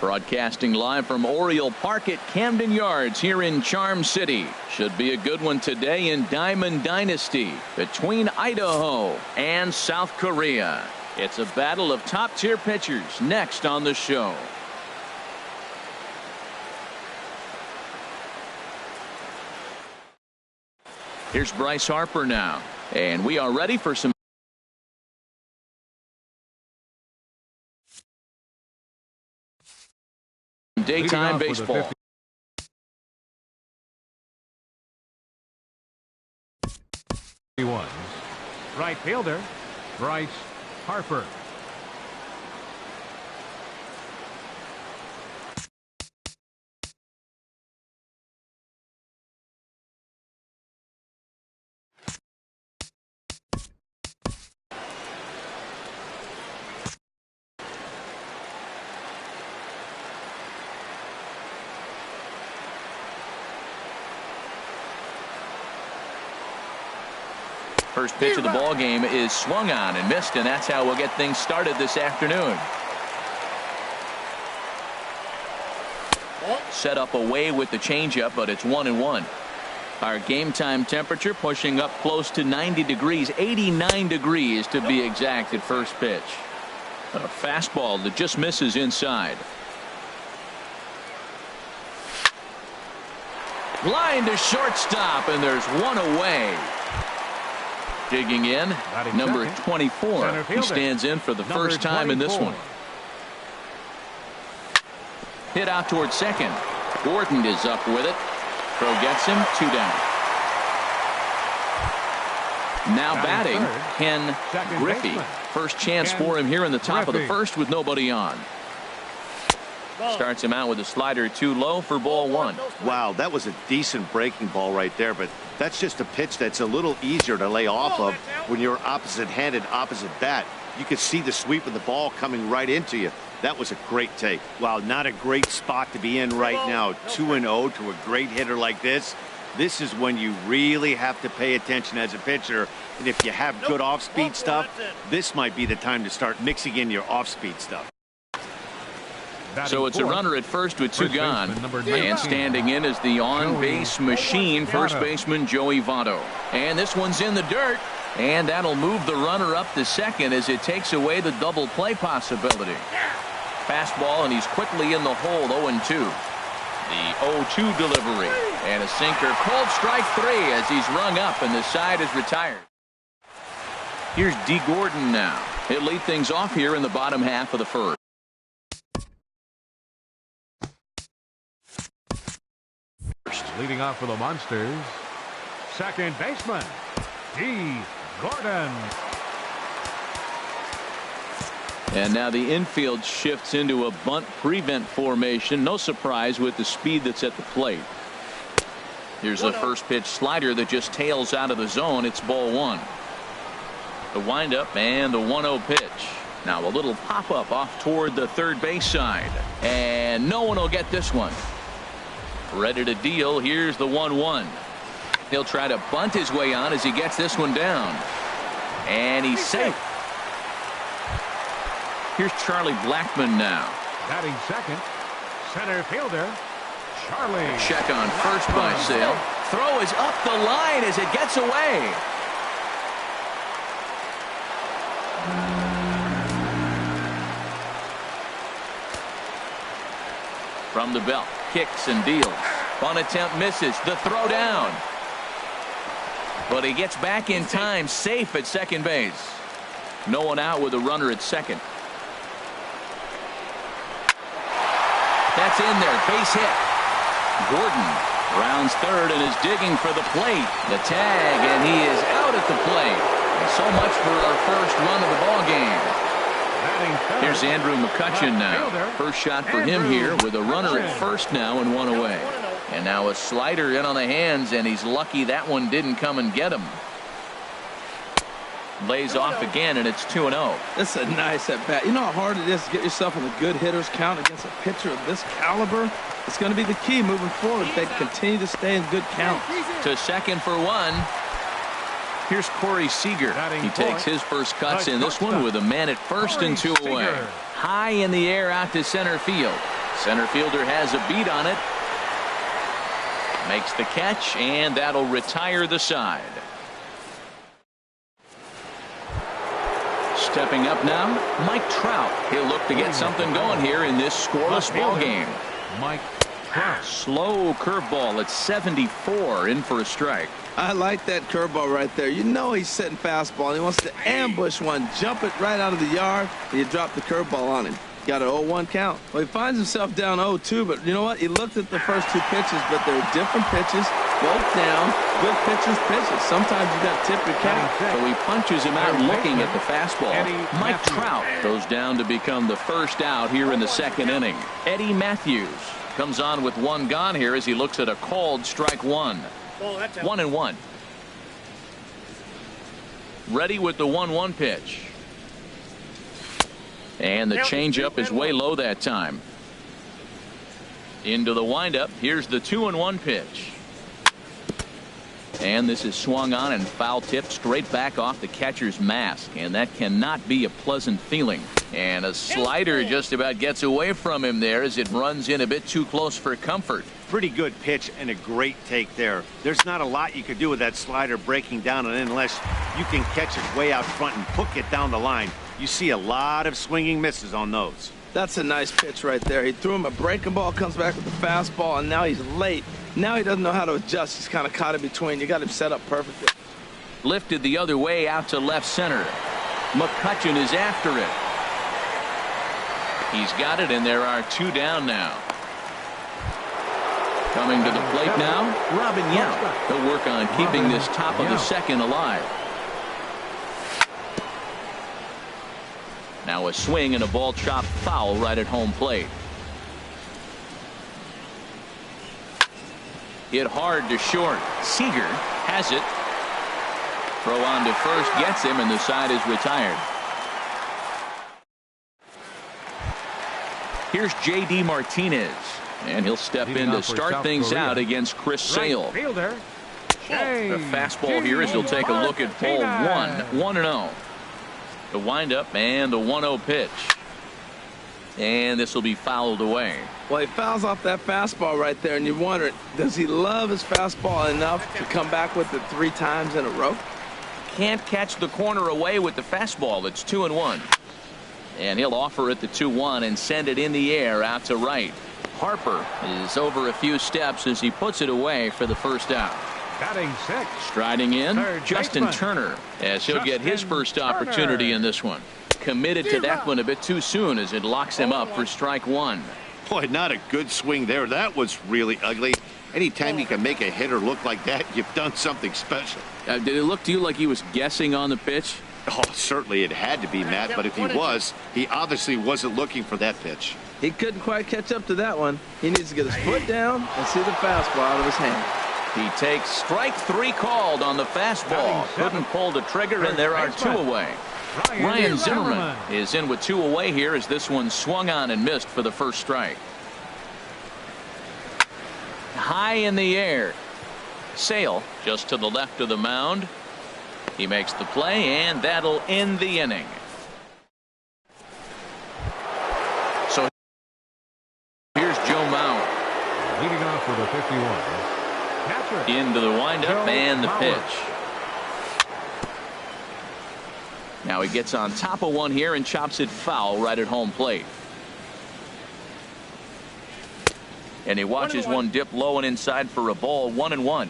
Broadcasting live from Oriole Park at Camden Yards here in Charm City. Should be a good one today in Diamond Dynasty between Idaho and South Korea. It's a battle of top-tier pitchers next on the show. Here's Bryce Harper now, and we are ready for some daytime baseball. Right fielder Bryce Harper. First pitch of the ball game is swung on and missed, and that's how we'll get things started this afternoon. Set up away with the changeup, but it's 1-1. Our game time temperature pushing up close to 90 degrees, 89 degrees to be exact at first pitch. A fastball that just misses inside. Line to shortstop, and there's one away. Digging in, number 24. He stands in for the first time in this one. Hit out towards second. Gordon is up with it. Throw gets him, 2 down. Now batting, Ken Griffey. First chance for him here in the top of the first with nobody on. Starts him out with a slider too low for ball 1. Wow, that was a decent breaking ball right there, but that's just a pitch that's a little easier to lay off of when you're opposite-handed, opposite bat. You could see the sweep of the ball coming right into you. That was a great take. Wow, not a great spot to be in right now. 2-0 to a great hitter like this. This is when you really have to pay attention as a pitcher. And if you have good off-speed stuff, this might be the time to start mixing in your off-speed stuff. So it's a runner at first with 2 gone. And standing in is the on-base machine, first baseman Joey Votto. And this one's in the dirt. And that'll move the runner up to second as it takes away the double play possibility. Fastball, and he's quickly in the hole, 0-2. The 0-2 delivery. And a sinker, called strike 3 as he's rung up and the side is retired. Here's D. Gordon now. He'll lead things off here in the bottom half of the first. Leading off for the Monsters, second baseman D. Gordon. And now the infield shifts into a bunt prevent formation. No surprise with the speed that's at the plate. Here's a first pitch slider that just tails out of the zone. It's ball 1. The windup and the 1-0 pitch. Now a little pop up off toward the third base side, and no one will get this one. Ready to deal. Here's the 1-1. He'll try to bunt his way on as he gets this one down. And he's safe. Here's Charlie Blackmon now. Batting second, center fielder Charlie. Check on first by Sale. Throw is up the line as it gets away. From the belt, kicks and deals. Bunt attempt misses. The throw down. But he gets back in time, safe at second base. No one out with a runner at second. That's in there, base hit. Gordon rounds third and is digging for the plate. The tag, and he is out at the plate. And so much for our first run of the ball game. Here's Andrew McCutchen now. First shot for him here with a runner at first now and 1 away. And now a slider in on the hands, and he's lucky that one didn't come and get him. Lays off again, and it's 2-0. That's a nice at bat. You know how hard it is to get yourself on a good hitter's count against a pitcher of this caliber? It's going to be the key moving forward if they continue to stay in good count. To second for 1. Here's Corey Seager. He takes his first cuts in this one with a man at first and 2 away. High in the air out to center field. Center fielder has a beat on it. Makes the catch, and that'll retire the side. Stepping up now, Mike Trout. He'll look to get something going here in this scoreless ball game. Mike Trout. Slow curveball at 74, in for a strike. I like that curveball right there. You know he's setting fastball, and he wants to ambush one, jump it right out of the yard, and you drop the curveball on him. Got an 0-1 count. Well, he finds himself down 0-2, but you know what? He looked at the first two pitches, but they're different pitches, both down, good pitchers' pitches. Sometimes you got to tip your cap. So he punches him out looking at the fastball. Mike Trout goes down to become the first out here in the second inning. Eddie Matthews comes on with one gone here as he looks at a called strike one. 1-1. Ready with the 1-1 pitch. And the changeup is way low that time. Into the windup. Here's the 2-1 pitch. And this is swung on and foul tipped straight back off the catcher's mask. And that cannot be a pleasant feeling. And a slider just about gets away from him there as it runs in a bit too close for comfort. Pretty good pitch and a great take there. There's not a lot you could do with that slider breaking down, and unless you can catch it way out front and hook it down the line, you see a lot of swinging misses on those. That's a nice pitch right there. He threw him a breaking ball, comes back with the fastball, and now he's late. Now he doesn't know how to adjust. He's kind of caught in between. You got him set up perfectly. Lifted the other way out to left center. McCutchen is after it. He's got it, and there are two down now. Coming to the plate now, Robin Yount. He'll work on keeping this top of the second alive. Now a swing and a ball chopped foul right at home plate. Hit hard to short. Seager has it. Throw on to first gets him, and the side is retired. Here's J.D. Martinez, and he'll step in to start things out against Chris Sale. Fielder. The fastball here is he'll take a look at ball 1-0. The windup and the 1-0 pitch. And this will be fouled away. Well, he fouls off that fastball right there, and you wonder, does he love his fastball enough to come back with it 3 times in a row? Can't catch the corner away with the fastball. It's 2-1. And he'll offer it the 2-1 and send it in the air out to right. Harper is over a few steps as he puts it away for the first out. Batting 6. Striding in, Third Justin baseman. Turner, as he'll get his first opportunity in this one. Committed to that one a bit too soon as it locks him up for strike one. Boy, not a good swing there. That was really ugly. Anytime you can make a hitter look like that, you've done something special. Did it look to you like he was guessing on the pitch? Oh, certainly it had to be, Matt, but if he was, he obviously wasn't looking for that pitch. He couldn't quite catch up to that one. He needs to get his foot down and see the fastball out of his hand. He takes strike 3 called on the fastball. Couldn't pull the trigger, and there are 2 away. Ryan Zimmerman is in with 2 away here as this one swung on and missed for the first strike. High in the air. Sale just to the left of the mound. He makes the play, and that'll end the inning. So here's Joe Mauer. Leading off with a 51. Catcher. Into the windup and the pitch. Now he gets on top of one here and chops it foul right at home plate. And he watches one dip low and inside for a ball. 1-1.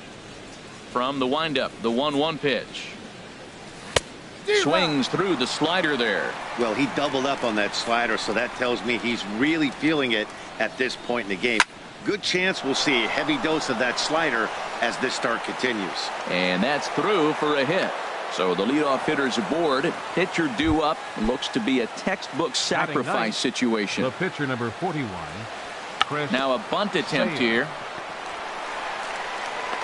From the windup, the 1-1 pitch. Swings through the slider there. Well, he doubled up on that slider, so that tells me he's really feeling it at this point in the game. Good chance we'll see a heavy dose of that slider as this start continues. And that's through for a hit. So the leadoff hitter's aboard. Pitcher due up. Looks to be a textbook sacrifice situation. The pitcher number 41. Chris Now a bunt attempt here.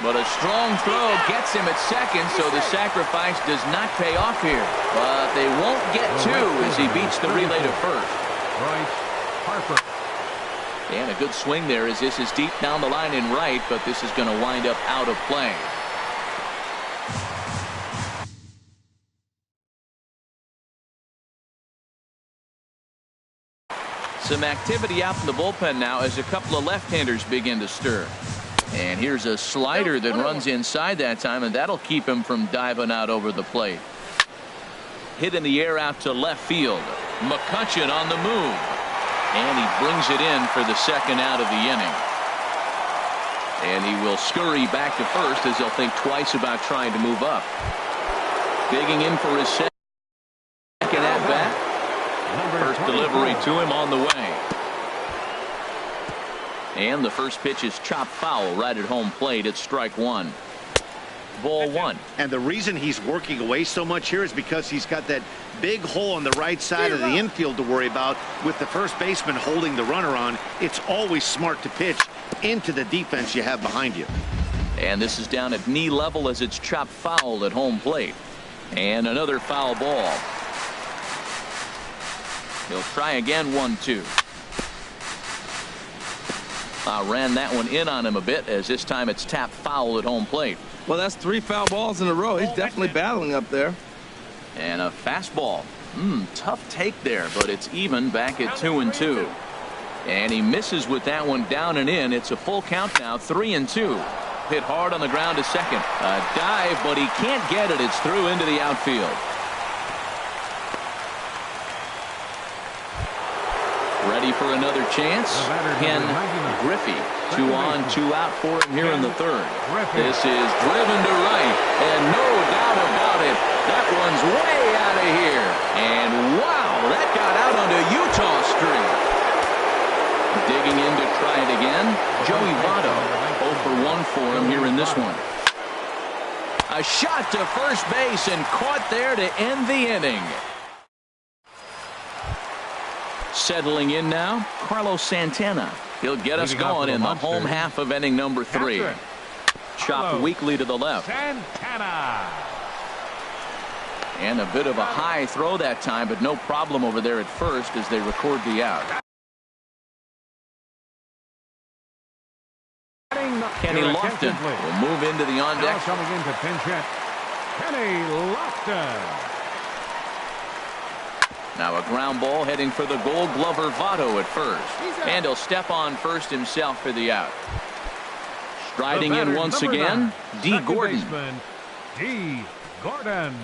But a strong throw gets him at second, so the sacrifice does not pay off here. But they won't get 2 as he beats the relay to first. Bryce Harper. And a good swing there as this is deep down the line in right, but this is going to wind up out of play. Some activity out in the bullpen now as a couple of left-handers begin to stir. And here's a slider that runs inside that time, and that'll keep him from diving out over the plate. Hit in the air out to left field. McCutchen on the move. And he brings it in for the second out of the inning. And he will scurry back to first as he'll think twice about trying to move up. Digging in for his second at bat. First delivery to him on the way. And the first pitch is chopped foul right at home plate. It's strike one. Ball one. And the reason he's working away so much here is because he's got that big hole on the right side of the infield to worry about. With the first baseman holding the runner on, it's always smart to pitch into the defense you have behind you. And this is down at knee level as it's chopped foul at home plate. And another foul ball. He'll try again, 1-2. Ran that one in on him a bit as this time it's tapped foul at home plate. Well, that's 3 foul balls in a row. He's definitely battling up there. And a fastball. Tough take there, but it's even back at 2-2. And he misses with that one down and in. It's a full count now, 3-2. Hit hard on the ground to second. A dive, but he can't get it. It's through into the outfield. Ready for another chance. Ken Griffey. 2 on, 2 out for him here in the third. This is driven to right, and no doubt about it, that one's way out of here. And wow, that got out onto Utah Street. Digging in to try it again. Joey Votto. 0 for 1 for him here in this one. A shot to first base and caught there to end the inning. Settling in now, Carlos Santana. He'll get us going in the home half of inning number 3. Chopped weakly to the left. Santana. And a bit of a high throw that time, but no problem over there at first as they record the out. Kenny Lofton will move into the on deck. Now coming into pinch hit, Kenny Lofton. Now a ground ball heading for the Gold Glover Votto at first. And he'll step on first himself for the out. Striding in once again, D. Gordon. D. Gordon.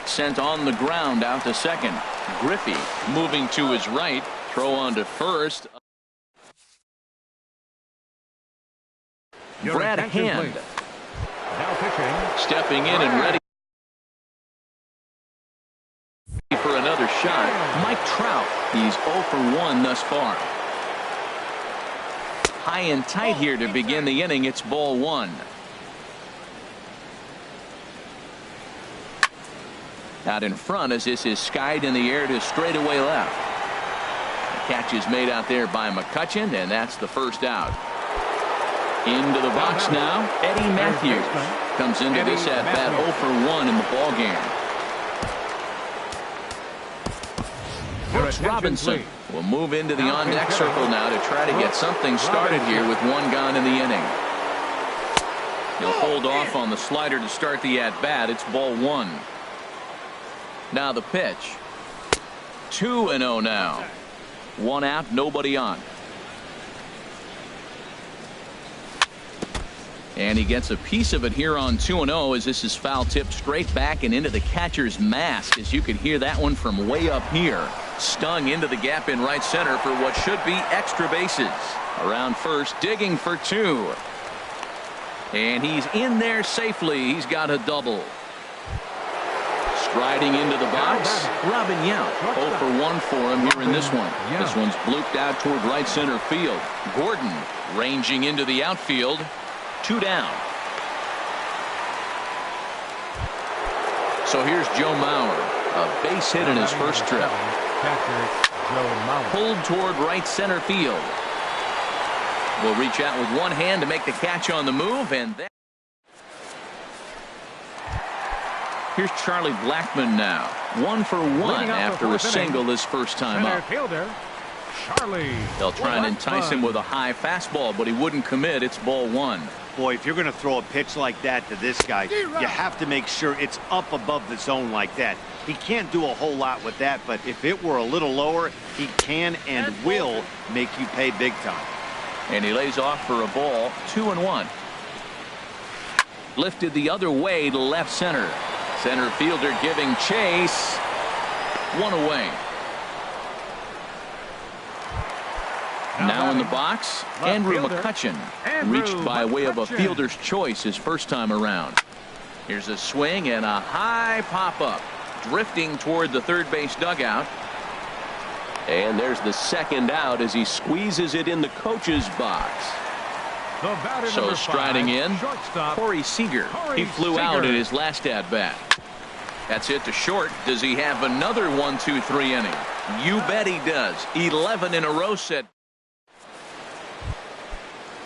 Sent on the ground out to second. Griffey moving to his right. Throw on to first. Brad Hand. Now pitching. Stepping in and ready for another shot. Mike Trout. He's 0 for 1 thus far. High and tight here to begin the inning. It's ball 1. Out in front as this is skied in the air to straightaway left. The catch is made out there by McCutchen, and that's the first out. Into the box now, Eddie Matthews comes into this at bat 0 for 1 in the ball game. Brooks Robinson will move into the on-deck circle now to try to get something started here with 1 gone in the inning. He'll hold off on the slider to start the at-bat. It's ball 1. Now the pitch. 2-0 now. 1 out, nobody on. And he gets a piece of it here on 2-0 as this is foul tipped straight back and into the catcher's mask, as you can hear that one from way up here. Stung into the gap in right center for what should be extra bases. Around first, digging for 2. And he's in there safely. He's got a double. Striding into the box, Robin Yount. 0 for 1 for him here in this one. This one's blooped out toward right center field. Gordon ranging into the outfield. 2 down. So here's Joe Mauer. A base hit in his first trip. Pulled toward right center field. Will reach out with one hand to make the catch on the move, and then here's Charlie Blackmon now. 1 for 1 after a single his first time up. Charlie. They'll try and entice him with a high fastball, but he wouldn't commit. It's ball 1. Boy, if you're going to throw a pitch like that to this guy, you have to make sure it's up above the zone like that. He can't do a whole lot with that, but if it were a little lower, he can and will make you pay big time. And he lays off for a ball, 2-1. Lifted the other way to left center. Center fielder giving chase. One away. Now in the box, Andrew McCutcheon, reached by way of a fielder's choice his first time around. Here's a swing and a high pop-up, drifting toward the third base dugout. And there's the second out as he squeezes it in the coach's box. So striding in, Corey Seager. He flew out in his last at-bat. That's it to short. Does he have another 1-2-3 inning? You bet he does. 11 in a row set.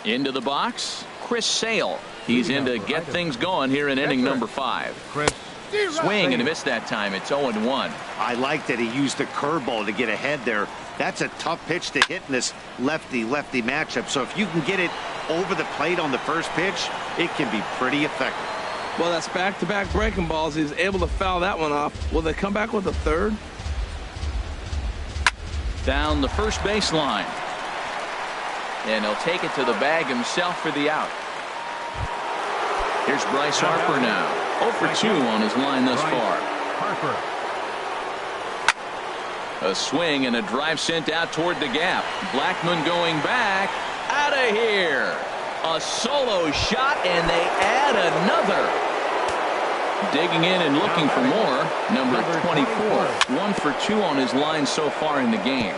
Into the box, Chris Sale. He's in to get things going here in inning number 5. Swing and a miss that time. It's 0-1. I like that he used the curveball to get ahead there. That's a tough pitch to hit in this lefty-lefty matchup. So if you can get it over the plate on the first pitch, it can be pretty effective. Well, that's back-to-back breaking balls. He's able to foul that one off. Will they come back with a third? Down the first baseline. And he'll take it to the bag himself for the out. Here's Bryce Harper now. 0 for 2 on his line thus far. A swing and a drive sent out toward the gap. Blackmon going back. Out of here. A solo shot, and they add another. Digging in and looking for more. Number 24. 1 for 2 on his line so far in the game.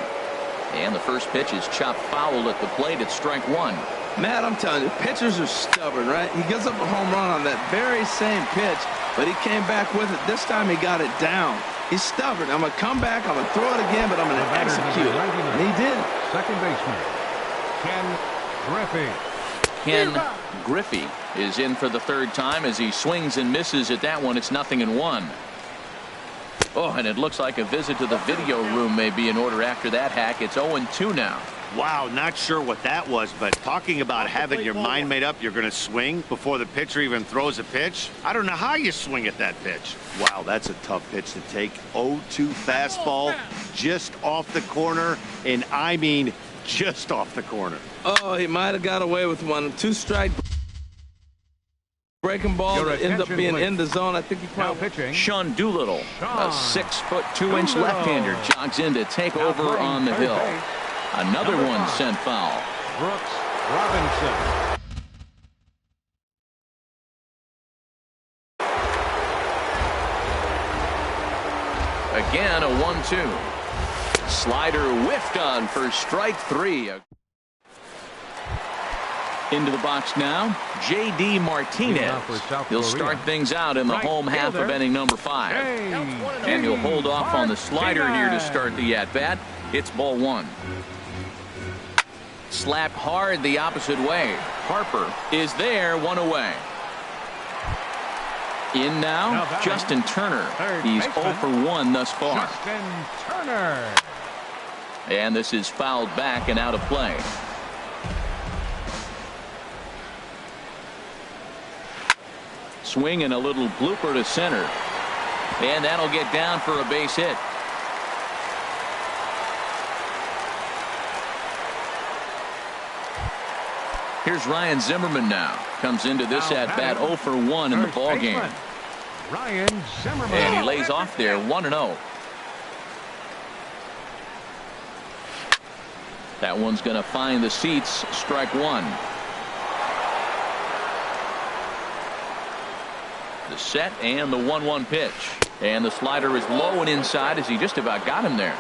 And the first pitch is chopped foul at the plate at strike 1. Matt, I'm telling you, pitchers are stubborn, right? He gives up a home run on that very same pitch, but he came back with it. This time he got it down. He's stubborn. I'm going to come back, I'm going to throw it again, but I'm going to execute. And he did. Second baseman, Ken Griffey. Ken Griffey is in for the third time as he swings and misses at that one. It's 0-1. Oh, and it looks like a visit to the video room may be in order after that hack. It's 0-2 now. Wow, not sure what that was, but talking about having your mind made up, you're going to swing before the pitcher even throws a pitch. I don't know how you swing at that pitch. Wow, that's a tough pitch to take. 0-2 fastball just off the corner, and I mean just off the corner. Oh, he might have got away with one. 2-strike. Breaking ball that ends up being in the zone. I think he probably pitching. Sean Doolittle, a 6'2" left-hander, jogs in to take over on the hill. Another one sent foul. Brooks Robinson. Again, a 1-2. Slider whiffed on for strike 3. Into the box now, J.D. Martinez. He'll start things out in the home half of inning number 5. And he'll hold off on the slider here to start the at-bat. It's ball 1. Slapped hard the opposite way. Harper is there, 1 away. In now, Justin Turner. He's 0 for 1 thus far. Justin Turner. And this is fouled back and out of play. Swing and a little blooper to center. And that'll get down for a base hit. Here's Ryan Zimmerman now. Comes into this at-bat 0 for 1 in the ballgame. Ryan Zimmerman. And he lays off there 1-0. That one's going to find the seats. Strike 1. The set and the 1-1 pitch. And the slider is low and inside as he just about got him there.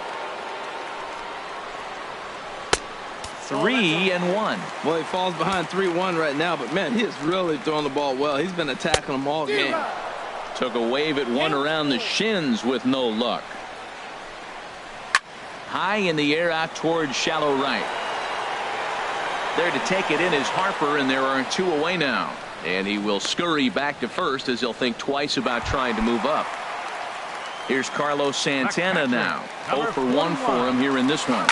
3-1. Well, he falls behind 3-1 right now, but man, he is really throwing the ball well. He's been attacking them all game. Took a wave at one around the shins with no luck. High in the air out towards shallow right. There to take it in is Harper, and there are 2 away now. And he will scurry back to first as he'll think twice about trying to move up. Here's Carlos Santana now. 0 for 1 for him here in this one.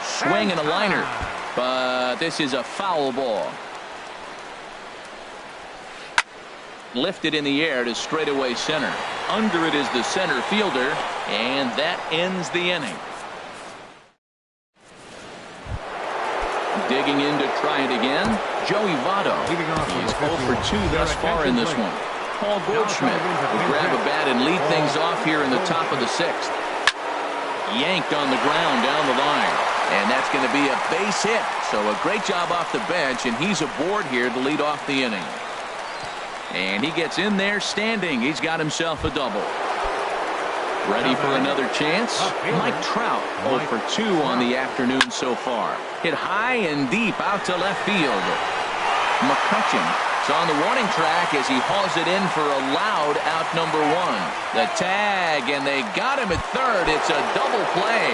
Swing and a liner. But this is a foul ball. Lifted in the air to straightaway center. Under it is the center fielder, and that ends the inning. Digging in to try it again, Joey Votto. He's 0 for 2 thus far in this one. Paul Goldschmidt will grab a bat and lead things off here in the top of the 6th. Yanked on the ground down the line. And that's going to be a base hit. So a great job off the bench, and he's aboard here to lead off the inning. And he gets in there standing. He's got himself a double. Ready for another chance? Mike Trout 0 for 2 on the afternoon so far. Hit high and deep out to left field. McCutchen is on the warning track as he hauls it in for a loud out number 1. The tag, and they got him at third. It's a double play.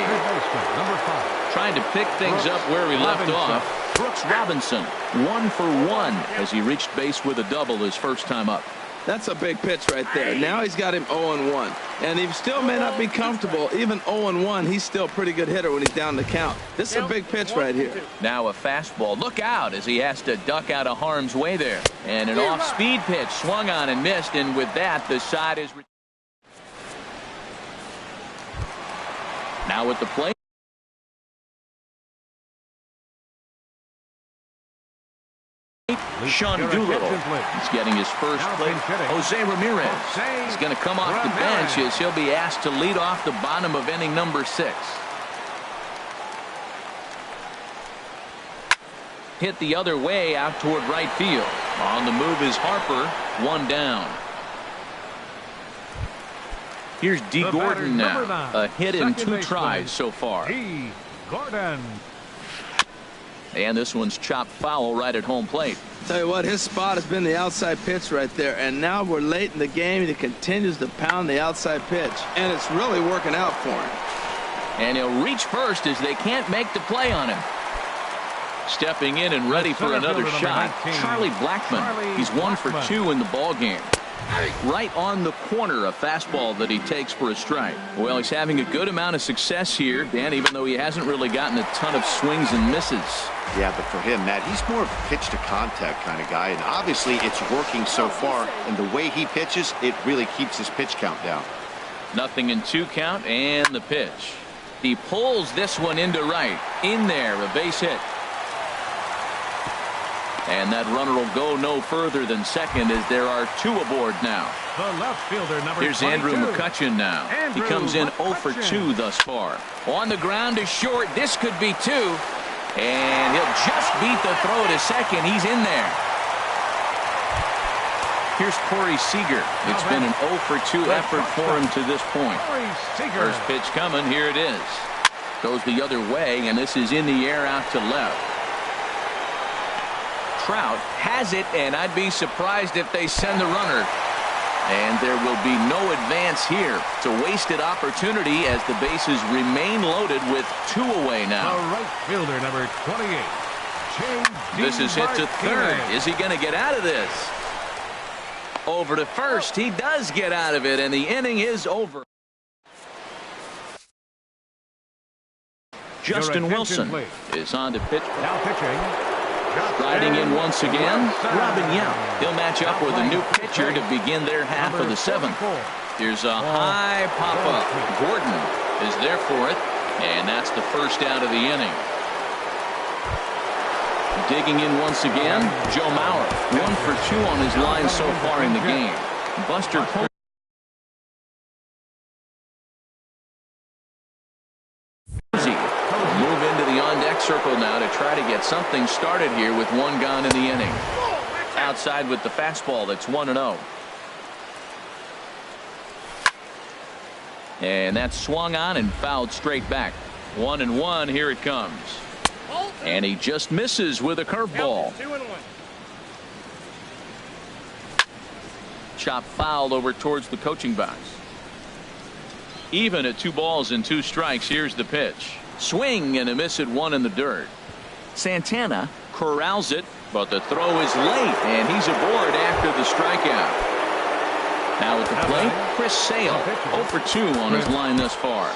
Trying to pick things up where he left off. Brooks Robinson 1 for 1 as he reached base with a double his first time up. That's a big pitch right there. Now he's got him 0-1. And he still may not be comfortable. Even 0-1, he's still a pretty good hitter when he's down the count. This is a big pitch right here. Now a fastball. Look out as he has to duck out of harm's way there. And an off-speed pitch swung on and missed. And with that, the side is... Now at the plate. Sean Doolittle. He's getting his first plate. Jose Ramirez is going to come off the bench as he'll be asked to lead off the bottom of inning number 6. Hit the other way out toward right field. On the move is Harper. 1 down. Here's D. Gordon now. A hit in 2 tries so far. D. Gordon. And this one's chopped foul right at home plate. Tell you what, his spot has been the outside pitch right there. And now we're late in the game, and he continues to pound the outside pitch. And it's really working out for him. And he'll reach first as they can't make the play on him. Stepping in and ready for another shot, Charlie Blackmon. He's 1 for 2 in the ball game. Right on the corner, a fastball that he takes for a strike. Well, he's having a good amount of success here, Dan, even though he hasn't really gotten a ton of swings and misses. Yeah, but for him, Matt, he's more of a pitch-to-contact kind of guy, and obviously it's working so far, and the way he pitches, it really keeps his pitch count down. 0-2 count, and the pitch. He pulls this one into right. In there, a base hit. And that runner will go no further than second as there are 2 aboard now. The left fielder, number Here's 22. Andrew McCutchen now. He comes in 0 for 2 thus far. On the ground is short. This could be 2. And he'll just beat the throw to second. He's in there. Here's Corey Seager. It's been an 0 for 2 effort for him to this point. First pitch coming. Here it is. Goes the other way, and this is in the air out to left. Trout has it, and I'd be surprised if they send the runner. And there will be no advance here. It's a wasted opportunity as the bases remain loaded with 2 away now. The right fielder, number 28. This is hit to third. Is he going to get out of this? Over to first. He does get out of it, and the inning is over. Justin Wilson is on to pitch. Now pitching. Striding in once again, Robin Yount. He'll match up with a new pitcher to begin their half of the 7th. Here's a high pop-up. Gordon is there for it, and that's the first out of the inning. Digging in once again, Joe Mauer. 1 for 2 on his line so far in the game. Buster Posey. Move into the on-deck circle now to try to get something started here with 1 gone in the inning. Outside with the fastball. That's 1-0. And that's swung on and fouled straight back. 1-1. Here it comes. And he just misses with a curveball. Chop fouled over towards the coaching box. Even at 2 balls and 2 strikes. Here's the pitch. Swing and a miss at 1 in the dirt. Santana corrals it, but the throw is late, and he's aboard after the strikeout. Now at the plate, Chris Sale. 0 for 2 on his line thus far.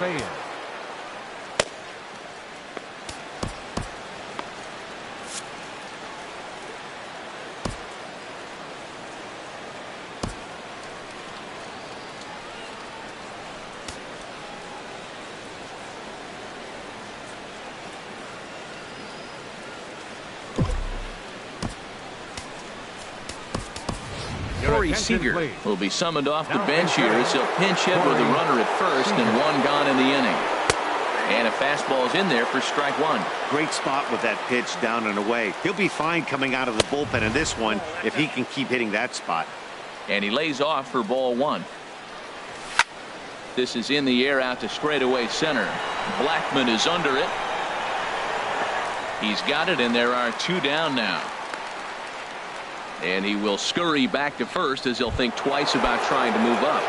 Corey Seager will be summoned off the bench here as he'll pinch hit with a runner at first and one gone in the inning. And a fastball is in there for strike one. Great spot with that pitch down and away. He'll be fine coming out of the bullpen in this one if he can keep hitting that spot. And he lays off for ball one. This is in the air out to straightaway center. Blackman is under it. He's got it, and there are two down now. And he will scurry back to first as he'll think twice about trying to move up.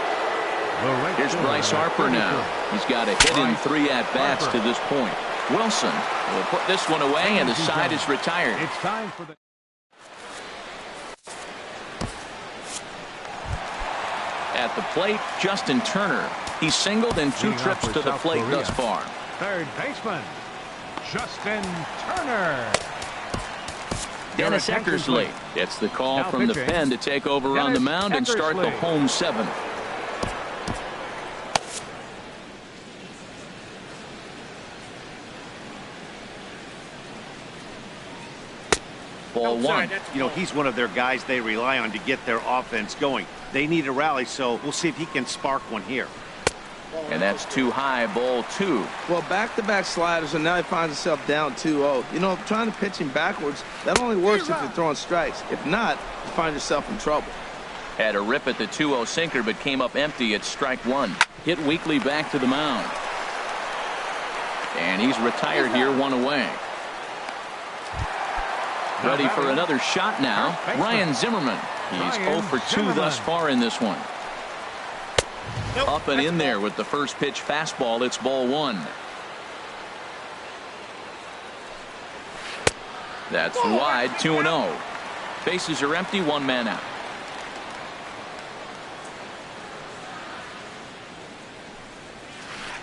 Here's Bryce Harper now. He's got a hit in 3 at-bats to this point. Wilson will put this one away, and the side is retired. It's time for the At the plate, Justin Turner. He's singled in 2 trips to the plate thus far. third baseman, Justin Turner. Dennis Eckersley gets the call from the pen to take over on the mound and start the home 7th. Ball one. You know, he's one of their guys they rely on to get their offense going. They need a rally, so we'll see if he can spark one here. And that's too high, ball 2. Well, back-to-back sliders, and now he finds himself down 2-0. You know, trying to pitch him backwards, that only works if you're throwing strikes. If not, you find yourself in trouble. Had a rip at the 2-0 sinker, but came up empty at strike 1. Hit weakly back to the mound. And he's retired here, 1 away. Ready for another shot now, Ryan Zimmerman. He's 0 for 2 thus far in this one. Up and in there with the first pitch fastball. It's ball 1. That's wide, 2-0. Bases are empty, 1 man out.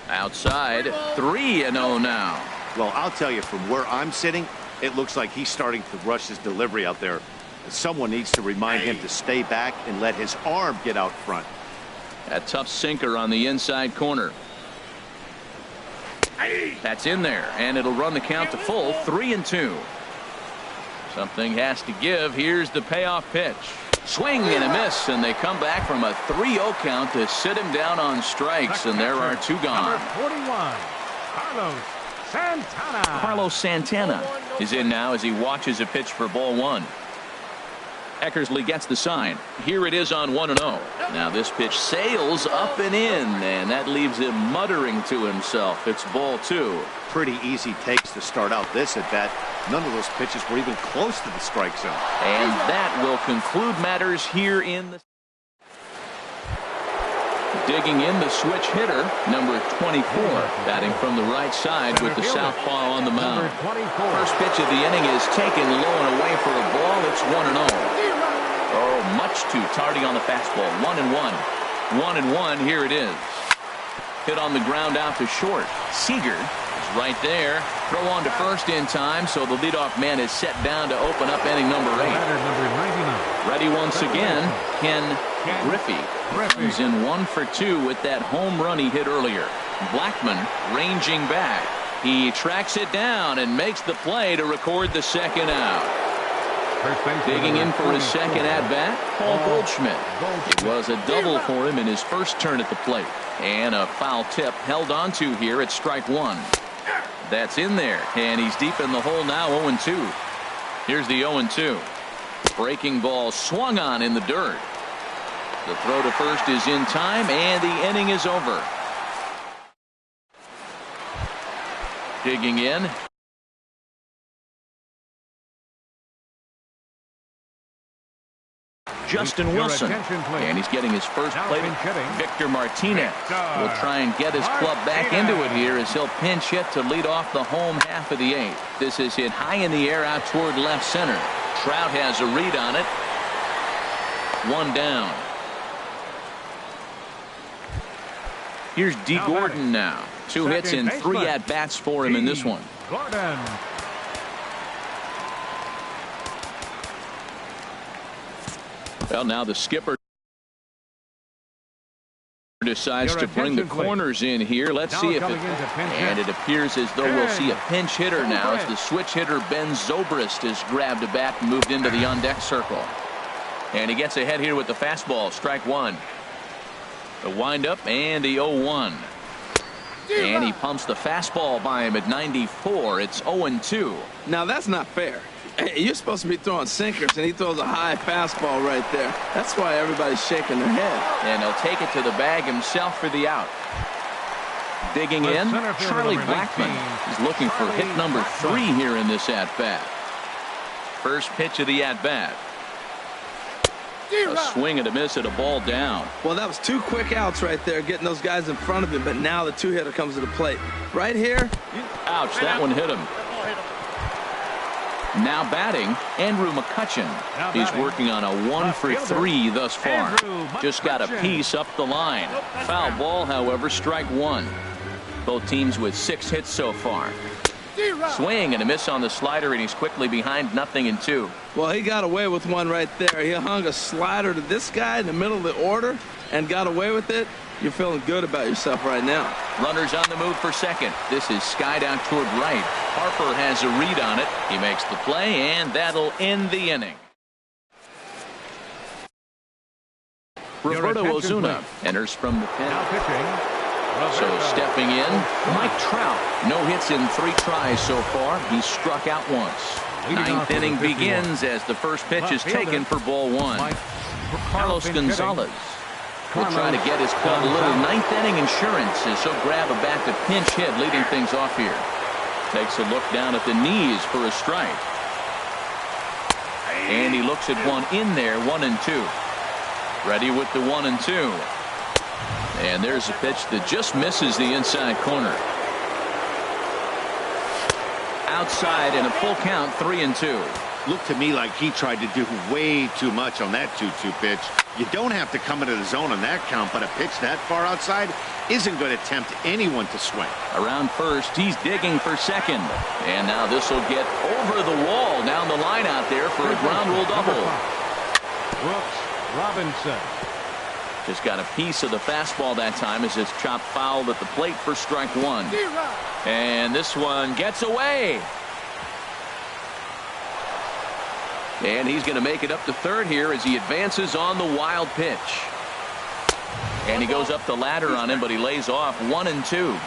Outside, 3-0 now. Well, I'll tell you, from where I'm sitting, it looks like he's starting to rush his delivery out there. Someone needs to remind him to stay back and let his arm get out front. A tough sinker on the inside corner. That's in there, and it'll run the count to full, 3-2. Something has to give. Here's the payoff pitch. Swing and a miss, and they come back from a 3-0 count to sit him down on strikes, and there are 2 gone. Number 41, Carlos Santana. Carlos Santana is in now as he watches a pitch for ball 1. Eckersley gets the sign. Here it is on 1-0. Now this pitch sails up and in, and that leaves him muttering to himself. It's ball 2. Pretty easy takes to start out this at bat. None of those pitches were even close to the strike zone. And that will conclude matters here in the... Digging in the switch hitter, number 24, batting from the right side with the southpaw on the mound. First pitch of the inning is taken low and away for a ball. It's 1-0. Oh, much too tardy on the fastball. 1-1. 1-1. Here it is. Hit on the ground out to short. Seager is right there. Throw on to first in time, so the leadoff man is set down to open up inning number 8. Ready once again, Ken Griffey. He's in 1 for 2 with that home run he hit earlier. Blackman ranging back. He tracks it down and makes the play to record the second out. Digging in for his second at-bat, Paul Goldschmidt. It was a double for him in his first turn at the plate. And a foul tip held onto here at strike 1. That's in there, and he's deep in the hole now, 0-2. Here's the 0-2. Breaking ball swung on in the dirt. The throw to first is in time, and the inning is over. Digging in. Justin Wilson, and he's getting his first plate. Victor Martinez will try and get his club back into it here as he'll pinch hit to lead off the home half of the 8th. This is hit high in the air out toward left center. Trout has a read on it. 1 down. Here's D. Gordon now. 2 hits and 3 at-bats for him in this one. Gordon. Well, now the skipper decides to bring the corners in here. Let's see if it... And it appears as though we'll see a pinch hitter now as the switch hitter Ben Zobrist has grabbed a bat and moved into the on-deck circle. And he gets ahead here with the fastball. Strike one. The windup and the 0-1. And he pumps the fastball by him at 94. It's 0-2. Now that's not fair. You're supposed to be throwing sinkers, and he throws a high fastball right there. That's why everybody's shaking their head. And he'll take it to the bag himself for the out. Digging in, Charlie Blackmon. He's looking for hit number 3 here in this at-bat. First pitch of the at-bat. A swing and a miss at a ball down. Well, that was 2 quick outs right there, getting those guys in front of him, but now the 2-hitter comes to the plate. Right here. Ouch, that one hit him. Now batting, Andrew McCutchen. He's working on a 1-for-3 thus far. Just got a piece up the line. Foul ball, however, strike one. Both teams with 6 hits so far. Swing and a miss on the slider, and he's quickly behind 0-2. Well, he got away with one right there. He hung a slider to this guy in the middle of the order and got away with it. You're feeling good about yourself right now. Runners on the move for second. This is skied out toward right. Harper has a read on it. He makes the play, and that'll end the inning. Roberto Ozuna enters from the pen. So stepping in, Mike Trout. No hits in 3 tries so far. He's struck out once. 9th inning begins as the first pitch is taken for ball 1. Carlos Gonzalez will try to get his club a little 9th inning insurance as he'll grab a bat to pinch hit, leading things off here. Takes a look down at the knees for a strike. And he looks at one in there, 1-2. Ready with the 1-2. And there's a pitch that just misses the inside corner. Outside and a full count, 3-2. Looked to me like he tried to do way too much on that 2-2 pitch. You don't have to come into the zone on that count, but a pitch that far outside isn't going to tempt anyone to swing. Around first, he's digging for second. And now this will get over the wall down the line out there for a ground rule double. Brooks Robinson. Just got a piece of the fastball that time as it's chopped foul at the plate for strike one. And this one gets away. And he's going to make it up to third here as he advances on the wild pitch. And he goes up the ladder on him, but he lays off 1-2.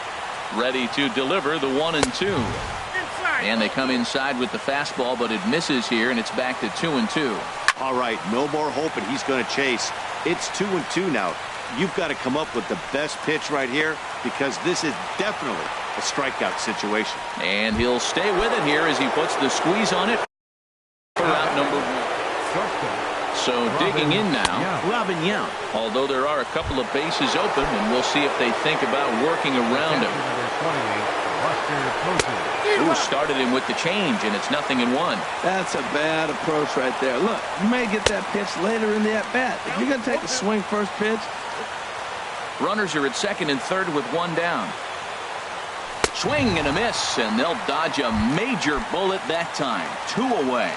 Ready to deliver the 1-2. And they come inside with the fastball, but it misses here, and it's back to 2-2. All right, no more hope, and he's going to chase. It's 2-2 now. You've got to come up with the best pitch right here because this is definitely a strikeout situation. And he'll stay with it here as he puts the squeeze on it. Out number 1. So digging in now, Robin Yount. Although there are a couple of bases open, and we'll see if they think about working around him. Ooh, started him with the change, and it's 0-1. That's a bad approach right there. Look, you may get that pitch later in the at-bat. If you're going to take a swing first pitch. Runners are at second and third with one down. Swing and a miss, and they'll dodge a major bullet that time. 2 away.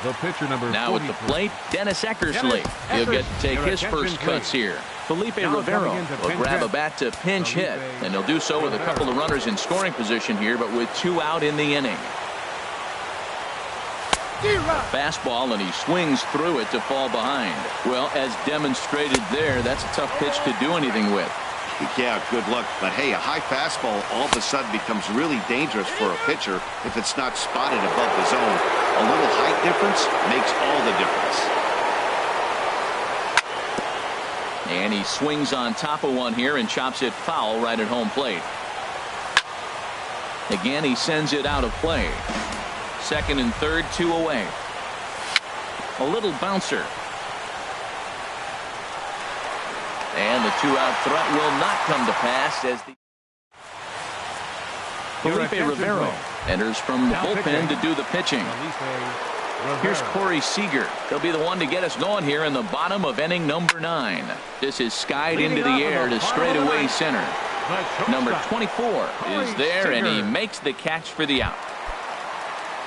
The pitcher number now 43. At the plate, Dennis Eckersley. He'll get to take his first cuts here. Felipe Rivero will grab a bat to pinch hit, and he'll do so with a couple of runners in scoring position here, but with 2 out in the inning. Fastball, and he swings through it to fall behind. Well, as demonstrated there, that's a tough pitch to do anything with. Yeah, good luck. But hey, a high fastball all of a sudden becomes really dangerous for a pitcher if it's not spotted above the zone. A little height difference makes all the difference. And he swings on top of one here and chops it foul right at home plate. Again, he sends it out of play. Second and third, 2 away. A little bouncer. And the 2-out threat will not come to pass as the Felipe Rivero enters from the bullpen to do the pitching. Here's Corey Seager. He'll be the one to get us going here in the bottom of inning number 9. This is skied into the air to straightaway center. Number 24 is there, and he makes the catch for the out.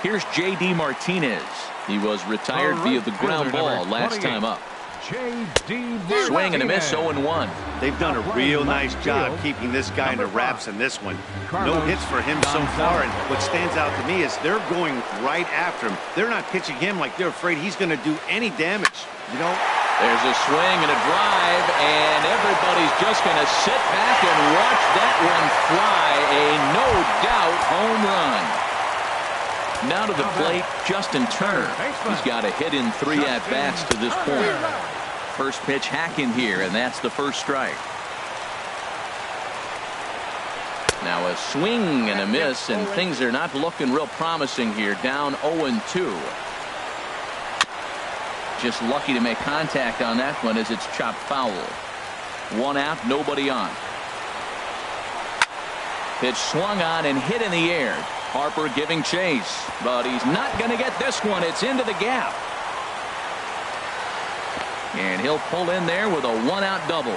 Here's J.D. Martinez. He was retired via the ground ball last time up. Swing and a miss, 0-1. They've done a real nice job keeping this guy in the wraps in this one. No hits for him so far, and what stands out to me is they're going right after him. They're not pitching him like they're afraid he's going to do any damage. You know, there's a swing and a drive, and everybody's just going to sit back and watch that one fly. A no-doubt home run. Now to the plate, Justin Turner. He's got a hit in 3 at-bats to this point. First pitch hacking here, and that's the first strike. Now a swing and a miss, and things are not looking real promising here. Down 0-2. Just lucky to make contact on that one as it's chopped foul. 1 out, nobody on. Pitch swung on and hit in the air. Harper giving chase, but he's not going to get this one. It's into the gap. And he'll pull in there with a 1-out double.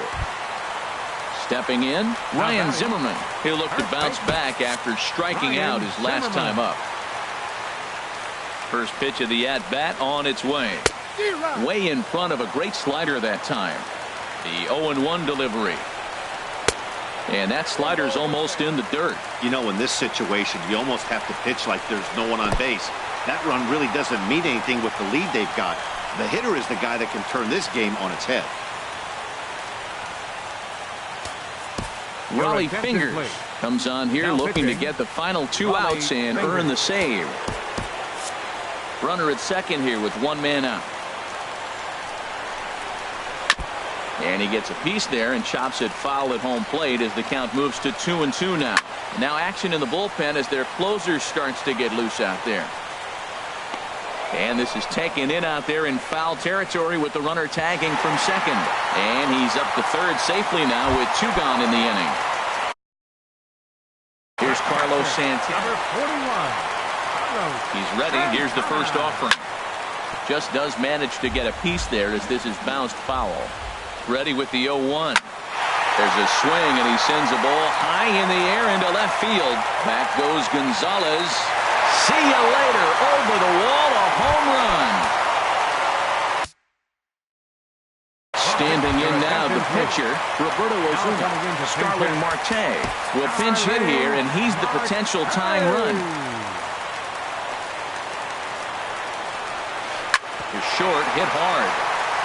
Stepping in, Ryan Zimmerman. He'll look to bounce back after striking out his last time up. First pitch of the at-bat on its way. Way in front of a great slider that time. The 0-1 delivery. And that slider's almost in the dirt. You know, in this situation, you almost have to pitch like there's no one on base. That run really doesn't mean anything with the lead they've got. The hitter is the guy that can turn this game on its head. Rollie Fingers comes on here looking to get the final 2 outs and earn the save. Runner at second here with 1 man out. And he gets a piece there and chops it foul at home plate as the count moves to 2-2 now. Now action in the bullpen as their closer starts to get loose out there. And this is taken in out there in foul territory with the runner tagging from second. And he's up to third safely now with 2 gone in the inning. Here's Carlos Santana. He's ready. Here's the first offering. Just does manage to get a piece there as this is bounced foul. Ready with the 0-1. There's a swing, and he sends a ball high in the air into left field. Back goes Gonzalez. See you later. Over the wall, a home run. Standing in now, the pitcher, Roberto Osuna. Starling Marte will pinch hit here, and he's the potential tying run. You're short, hit hard.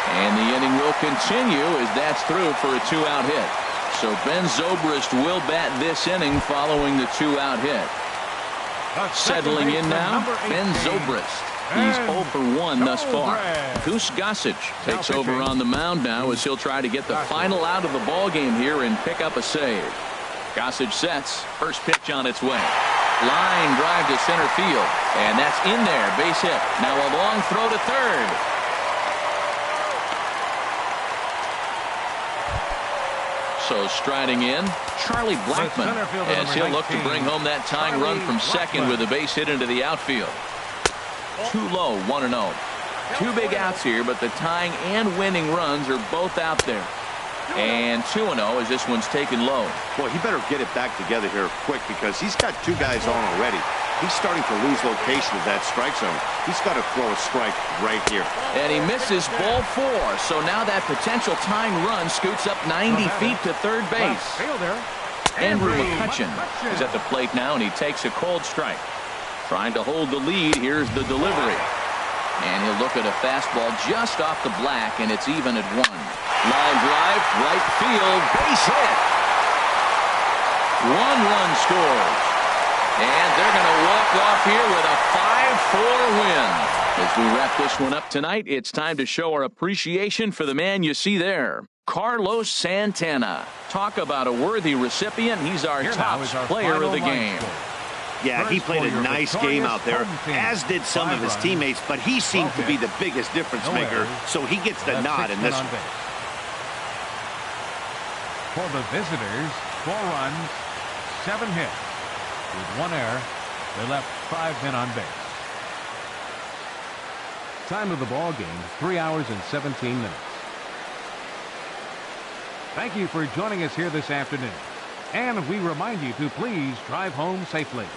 And the inning will continue as that's through for a 2-out hit. So Ben Zobrist will bat this inning following the 2-out hit. Settling in now, Ben Zobrist. He's 0 for 1 thus far. Goose Gossage takes over on the mound now as he'll try to get the final out of the ball game here and pick up a save. Gossage sets. First pitch on its way. Line drive to center field. And that's in there. Base hit. Now a long throw to third. So striding in, Charlie Blackmon, as he'll look to bring home that tying run from second with a base hit into the outfield. Too low, 1-0. 2 big outs here, but the tying and winning runs are both out there. And 2-0 as this one's taken low. Boy, he better get it back together here quick because he's got 2 guys on already. He's starting to lose location of that strike zone. He's got to throw a strike right here. And he misses ball 4. So now that potential tying run scoots up 90 feet to third base. Andrew McCutcheon is at the plate now, and he takes a cold strike. Trying to hold the lead. Here's the delivery. And he'll look at a fastball just off the black, and it's even at 1. Line drive, right field, base hit. 1 run scores. And they're going to walk off here with a 5-4 win. As we wrap this one up tonight, it's time to show our appreciation for the man you see there, Carlos Santana. Talk about a worthy recipient. He's our top player of the game. Yeah, he played a nice game out there, as did some of his teammates, but he seemed to be the biggest difference maker, so he gets the nod in this one. For the visitors, 4 runs, 7 hits. With 1 error, they left 5 men on base. Time of the ball game, 3 hours and 17 minutes. Thank you for joining us here this afternoon. And we remind you to please drive home safely.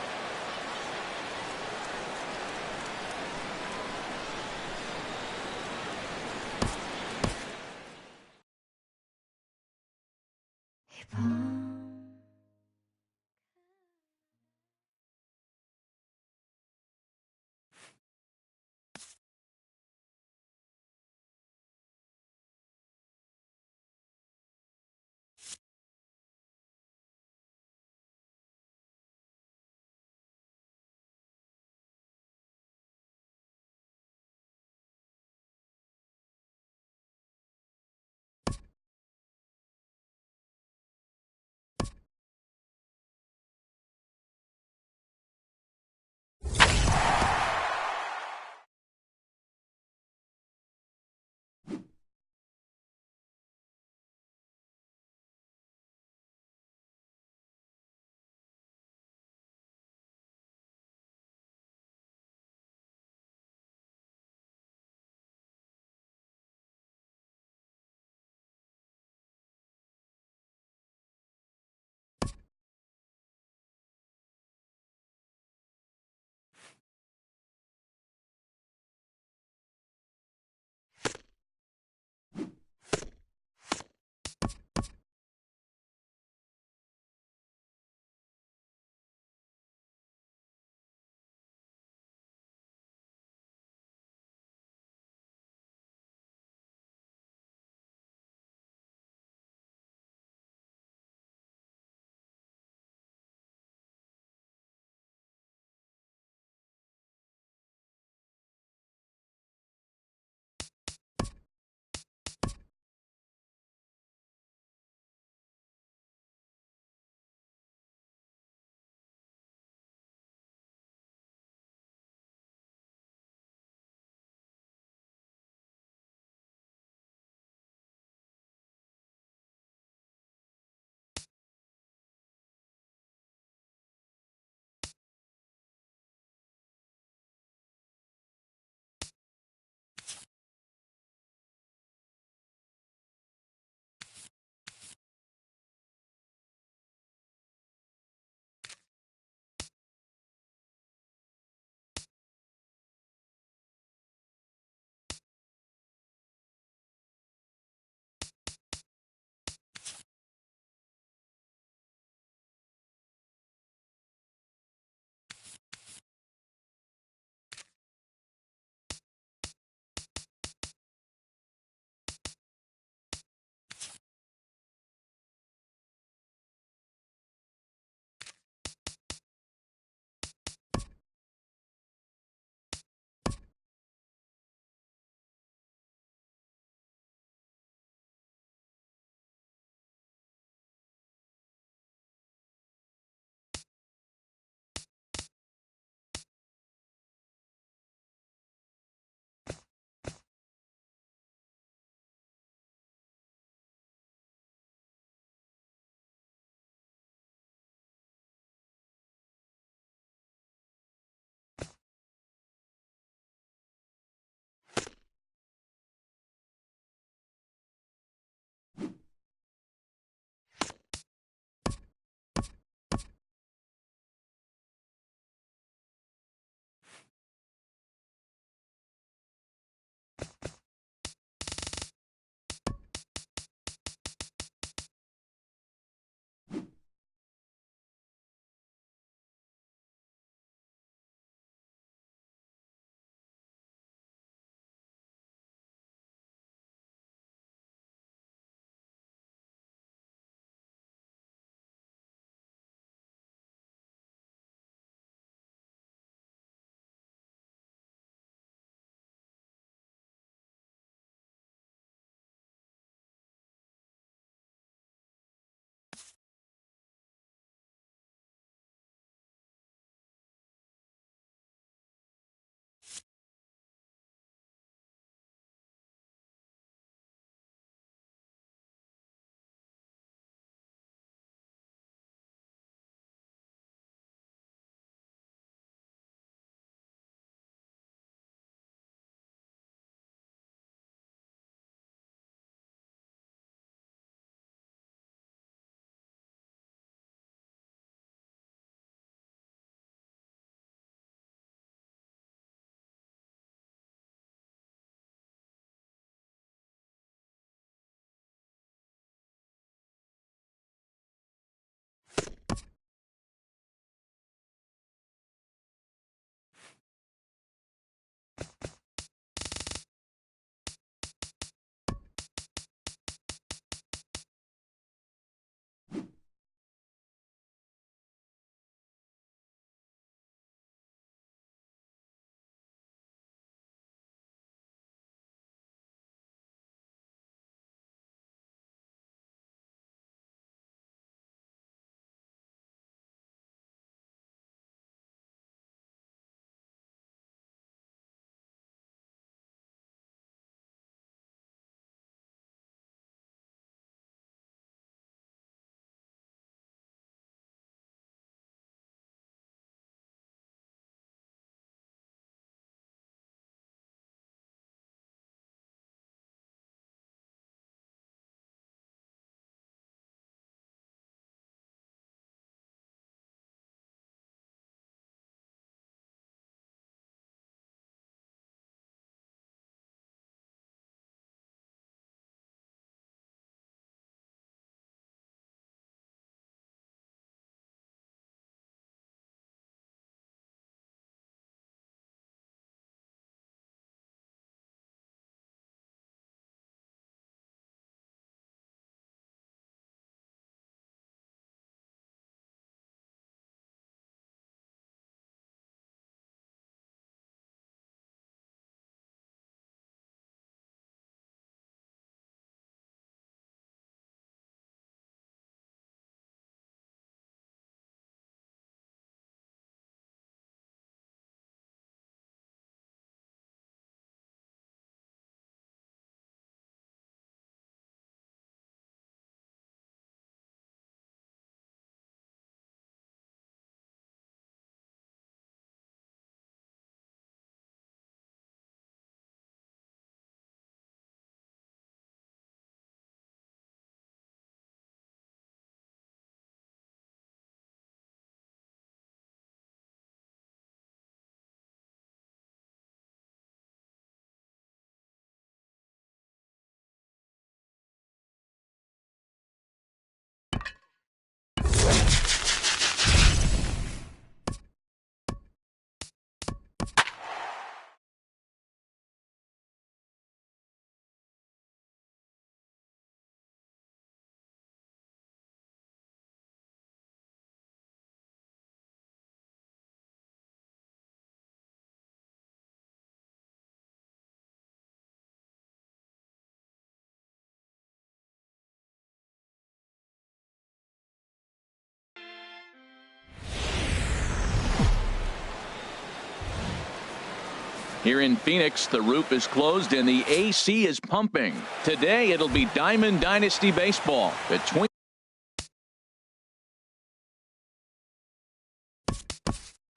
Here in Phoenix, the roof is closed and the AC is pumping. Today, it'll be Diamond Dynasty Baseball between.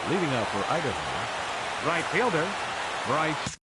Leading up for Idaho, right fielder, Bryce.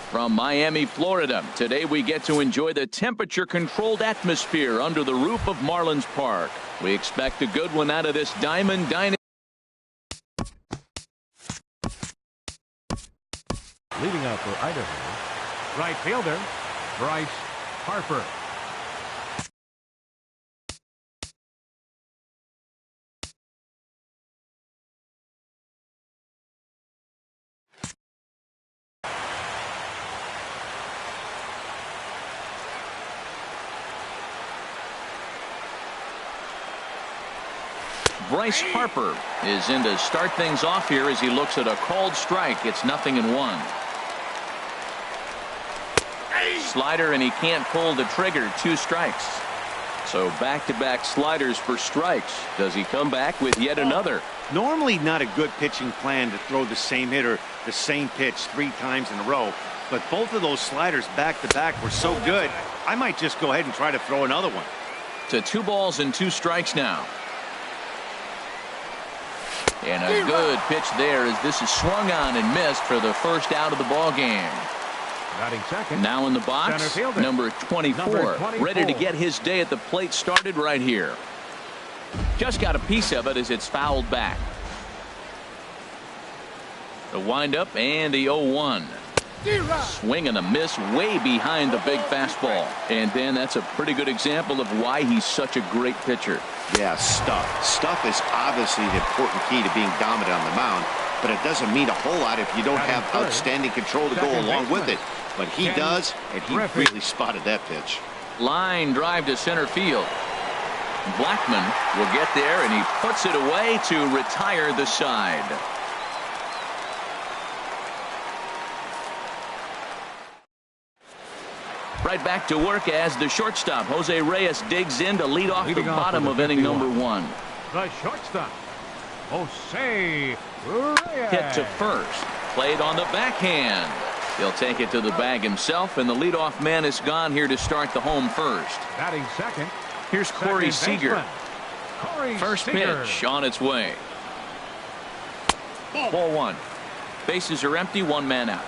From Miami, Florida, today we get to enjoy the temperature-controlled atmosphere under the roof of Marlins Park. We expect a good one out of this Diamond Dynasty. Leading out for Idaho, right fielder, Bryce Harper. Bryce Harper is in to start things off here as he looks at a called strike. It's 0-1. Slider, and he can't pull the trigger. 2 strikes. So back-to-back sliders for strikes. Does he come back with yet another? Normally not a good pitching plan to throw the same hitter the same pitch 3 times in a row, but both of those sliders back-to-back were so good, I might just go ahead and try to throw another one. To 2 balls and 2 strikes now. And a good pitch there as this is swung on and missed for the first out of the ball game. Batting second. Now in the box, number 24, ready to get his day at the plate started right here. Just got a piece of it as it's fouled back. The windup and the 0-1. Swing and a miss way behind the big fastball. And then that's a pretty good example of why he's such a great pitcher. Yeah, stuff. Stuff is obviously the important key to being dominant on the mound, but it doesn't mean a whole lot if you don't have outstanding control to go along with it. But he does, and he really spotted that pitch. Line drive to center field. Blackman will get there, and he puts it away to retire the side. Right back to work as the shortstop, Jose Reyes, digs in to lead off the bottom of inning number 1. The shortstop, Jose Reyes. Hit to first. Played on the backhand. He'll take it to the bag himself, and the leadoff man is gone here to start the home first. Batting second. Here's Corey Seager. First pitch on its way. Ball one. Bases are empty, one man out.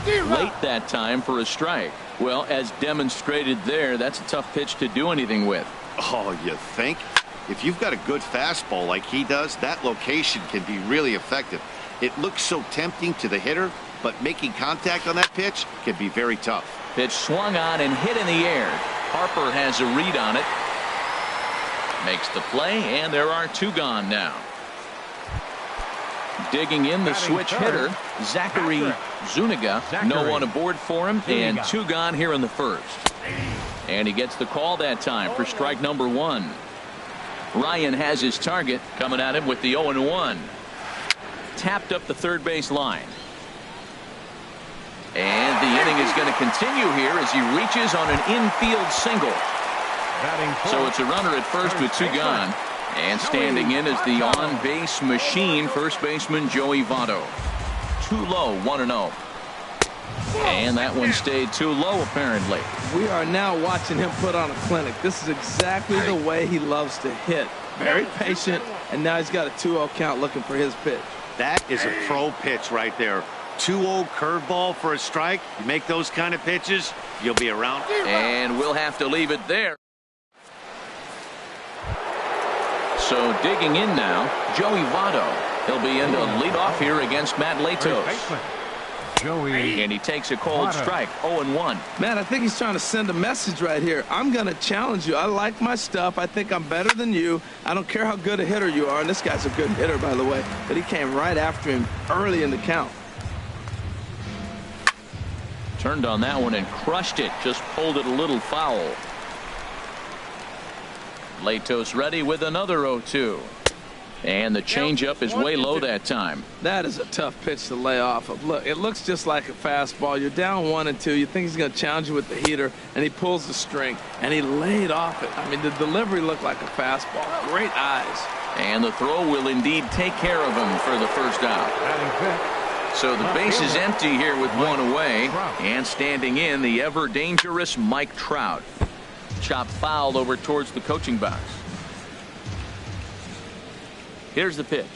Late that time for a strike. Well, as demonstrated there, that's a tough pitch to do anything with. Oh, you think? If you've got a good fastball like he does, that location can be really effective. It looks so tempting to the hitter, but making contact on that pitch can be very tough. Pitch swung on and hit in the air. Harper has a read on it. Makes the play, and there are two gone now. Digging in the switch hitter, Zachary Zuniga. No one aboard for him, and two gone here in the first. And he gets the call that time for strike number one. Ryan has his target coming at him with the 0-1. Tapped up the third base line. And the inning is going to continue here as he reaches on an infield single. So it's a runner at first with two gone. And standing in is the on-base machine, first baseman Joey Votto. Too low, 1-0. And that one stayed too low, apparently. We are now watching him put on a clinic. This is exactly the way he loves to hit. Very patient, and now he's got a 2-0 count looking for his pitch. That is a pro pitch right there. 2-0 curveball for a strike. You make those kind of pitches, you'll be around. And we'll have to leave it there. So digging in now, Joey Votto. He'll be in to lead off here against Matt Latos. Joey. And he takes a cold strike, 0-1. Man, I think he's trying to send a message right here. I'm going to challenge you. I like my stuff. I think I'm better than you. I don't care how good a hitter you are. And this guy's a good hitter, by the way. But he came right after him early in the count. Turned on that one and crushed it. Just pulled it a little foul. Latos ready with another 0-2. And the changeup is way low that time. That is a tough pitch to lay off of. Look, it looks just like a fastball. You're down 1-2. You think he's going to challenge you with the heater, and he pulls the string, and he laid off it. I mean, the delivery looked like a fastball. Great eyes. And the throw will indeed take care of him for the first out. So the base is empty here with one away. And standing in, the ever-dangerous Mike Trout. Chop fouled over towards the coaching box. Here's the pitch.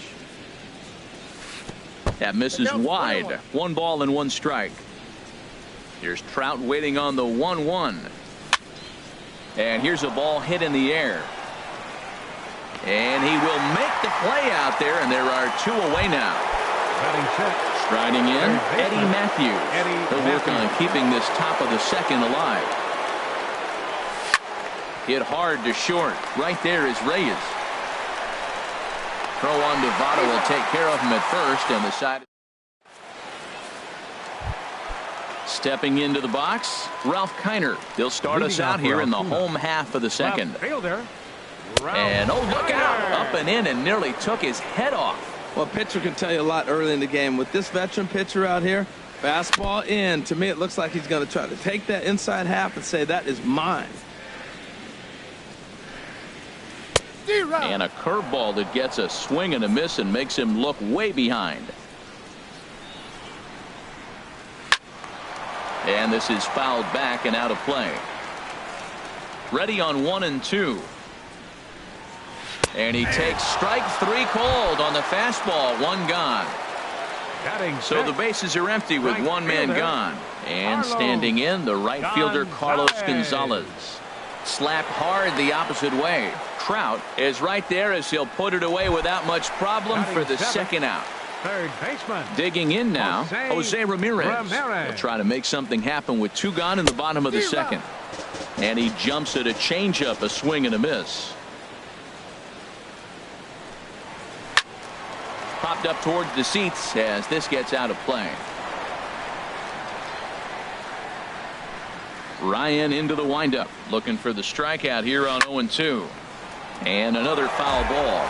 That misses wide. 1 ball and 1 strike. Here's Trout waiting on the 1-1. And here's a ball hit in the air. And he will make the play out there, and there are 2 away now. Striding in, Eddie Matthews. He'll work on keeping this top of the second alive. Hit hard to short. Right there is Reyes. Throw on to Votto will take care of him at first, and the side. Stepping into the box, Ralph Kiner. He'll start us out here in the home half of the second. And oh, look out! Up and in and nearly took his head off. Well, a pitcher can tell you a lot early in the game. With this veteran pitcher out here, fastball in. To me, it looks like he's going to try to take that inside half and say, that is mine. And a curveball that gets a swing and a miss and makes him look way behind. And this is fouled back and out of play. Ready on 1-2. And he takes strike 3 called on the fastball. 1 gone. So the bases are empty with 1 man gone. And standing in, the right fielder Carlos Gonzalez. Slapped hard the opposite way. Trout is right there as he'll put it away without much problem for the second out. Third baseman. Digging in now, Jose Ramirez. He'll try to make something happen with 2 gone in the bottom of the second. And he jumps at a changeup, a swing and a miss. Popped up towards the seats as this gets out of play. Ryan into the windup, looking for the strikeout here on 0-2. And another foul ball.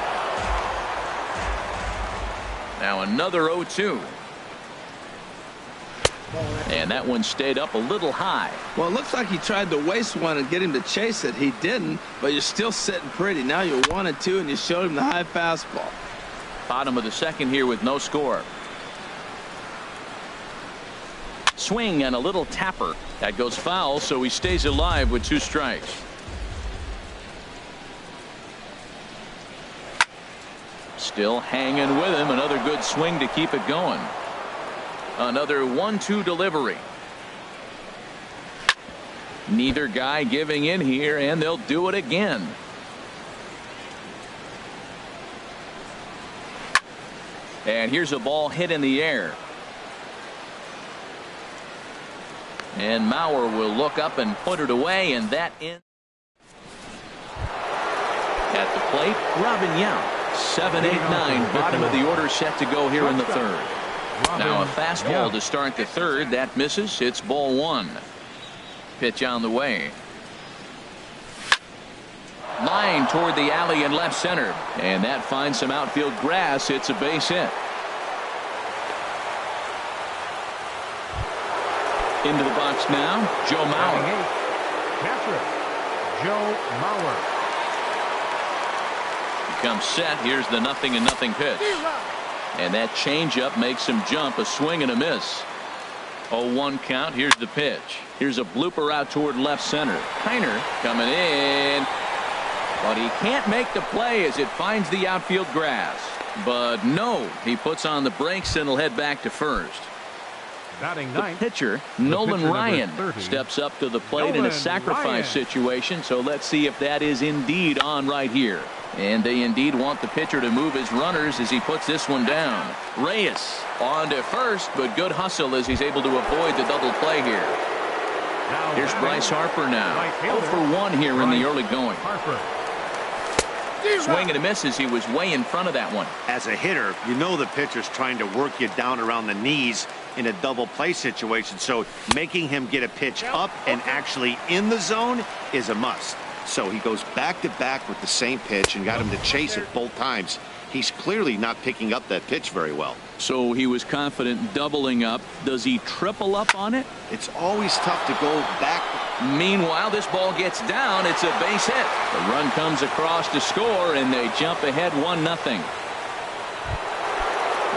Now another 0-2. And that one stayed up a little high. Well, it looks like he tried to waste one and get him to chase it. He didn't, but you're still sitting pretty. Now you're 1-2, and you showed him the high fastball. Bottom of the second here with no score. Swing and a little tapper. That goes foul, so he stays alive with 2 strikes. Still hanging with him. Another good swing to keep it going. Another 1-2 delivery. Neither guy giving in here, and they'll do it again. And here's a ball hit in the air. And Mauer will look up and put it away, and that in. At the plate, Robin Yount. 7-8-9, bottom of the order set to go here in the third. Now a fastball to start the third. That misses. It's ball 1. Pitch on the way. Line toward the alley in left center. And that finds some outfield grass. It's a base hit. Into the box now, Joe Mauer. Catcher, Joe Mauer. He comes set. Here's the 0-0 pitch. And that changeup makes him jump. A swing and a miss. 0-1 count. Here's the pitch. Here's a blooper out toward left center. Kiner coming in. But he can't make the play as it finds the outfield grass. But no, he puts on the brakes and he'll head back to first. The pitcher, Nolan Ryan, steps up to the plate in a sacrifice situation. So let's see if that is indeed on right here. And they indeed want the pitcher to move his runners as he puts this one down. Reyes on to first, but good hustle as he's able to avoid the double play here. Here's Bryce Harper now. 0 for 1 here in the early going. Swing and a miss as he was way in front of that one. As a hitter, you know the pitcher's trying to work you down around the knees in a double play situation, so making him get a pitch up and actually in the zone is a must. So he goes back to back with the same pitch and got him to chase it both times. He's clearly not picking up that pitch very well. So he was confident doubling up. Does he triple up on it? It's always tough to go back. Meanwhile, this ball gets down. It's a base hit. The run comes across to score, and they jump ahead 1-0.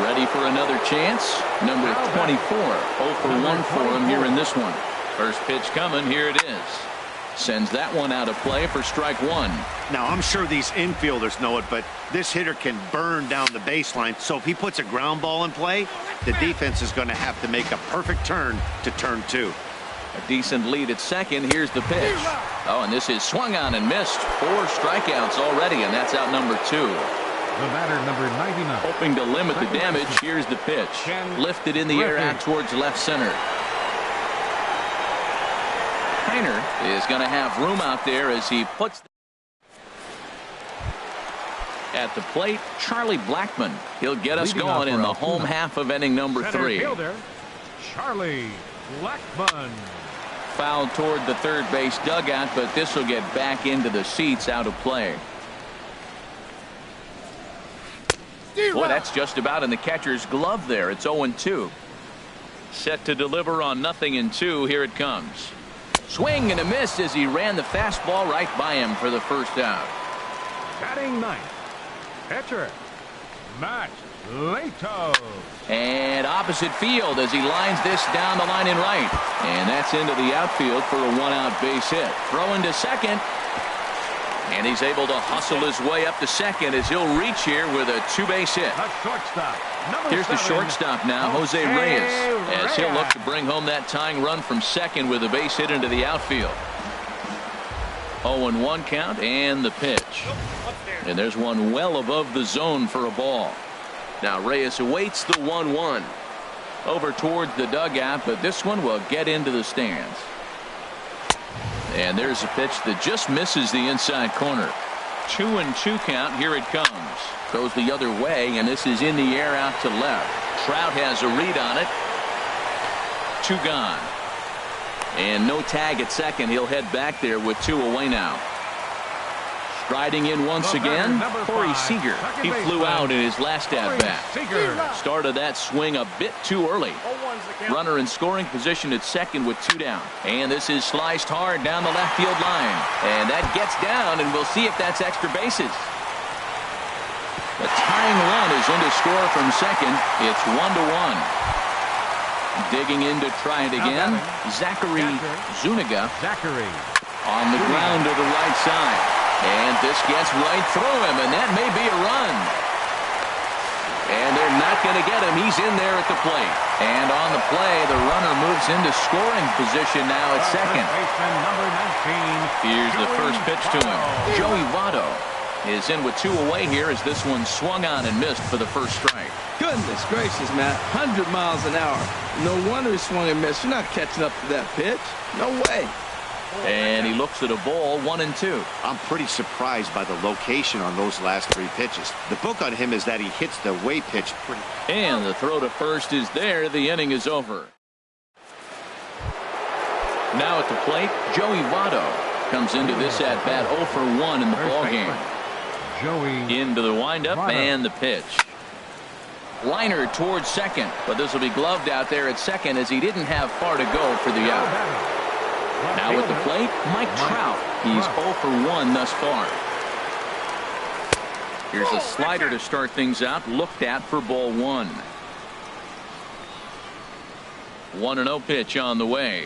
Ready for another chance? Number 24. 0 for 1 for him here in this one. First pitch coming. Here it is. Sends that one out of play for strike 1. Now, I'm sure these infielders know it, but this hitter can burn down the baseline. So if he puts a ground ball in play, the defense is going to have to make a perfect turn to turn 2. A decent lead at second. Here's the pitch. Oh, and this is swung on and missed. 4 strikeouts already, and that's out number 2. The batter, number 99. Hoping to limit the damage. Here's the pitch. Lifted in the air out towards left center. Kiner is going to have room out there as he puts at the plate. Charlie Blackmon. He'll get us going in the home half of inning number 3. Charlie Blackmon. Fouled toward the third base dugout, but this will get back into the seats out of play. Boy, that's just about in the catcher's glove there. It's 0-2. Set to deliver on 0-2. Here it comes. Swing and a miss as he ran the fastball right by him for the first out. Batting ninth, pitcher Matt Lato. And opposite field as he lines this down the line in right. And that's into the outfield for a 1-out base hit. Throwing to second. And he's able to hustle his way up to second as he'll reach here with a 2-base hit. Here's the shortstop now, Jose Reyes, as he'll look to bring home that tying run from second with a base hit into the outfield. 0-1 count and the pitch. And there's one well above the zone for a ball. Now Reyes awaits the 1-1. Over towards the dugout, but this one will get into the stands. And there's a pitch that just misses the inside corner. 2-2 count. Here it comes. Goes the other way, and this is in the air out to left. Trout has a read on it. 2 gone. And no tag at second. He'll head back there with 2 away now. Striding in once again, Corey Seager. He flew out in his last at-bat. Started that swing a bit too early. Runner in scoring position at second with 2 down. And this is sliced hard down the left field line. And that gets down, and we'll see if that's extra bases. The time tying run is in to score from second. It's 1-1. Digging in to try it again. Zachary Zuniga. On the ground to the right side. And this gets right through him, and that may be a run. And they're not going to get him. He's in there at the plate. And on the play, the runner moves into scoring position now at second. Here's the first pitch to him. Joey Votto is in with 2 away here as this one swung on and missed for the first strike. Goodness gracious, Matt. 100 miles an hour. No wonder he swung and missed. You're not catching up to that pitch. No way. And he looks at a ball, 1-2. I'm pretty surprised by the location on those last 3 pitches. The book on him is that he hits the way pitch pretty. And the throw to first is there. The inning is over. Now at the plate, Joey Votto comes into this at bat 0 for 1 in the ball game. Into the windup and the pitch. Liner towards second, but this will be gloved out there at second as he didn't have far to go for the out. Now at the plate, Mike Trout. He's 0 for 1 thus far. Here's a slider to start things out, looked at for ball 1. 1-0 pitch on the way.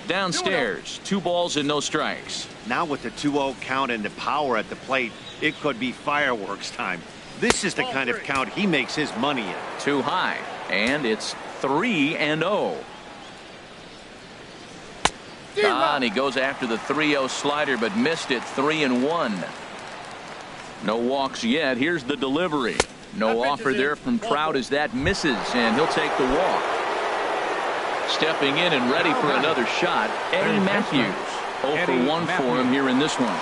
Downstairs, 2 balls and no strikes. Now with the 2-0 count and the power at the plate, it could be fireworks time. This is the kind of count he makes his money in. Too high, and it's 3-0. And he goes after the 3-0 slider, but missed it. 3-1. No walks yet. Here's the delivery. No offer there from Trout as that misses, and he'll take the walk. Stepping in and ready for another shot, Eddie Matthews. 0 for 1 for him here in this one.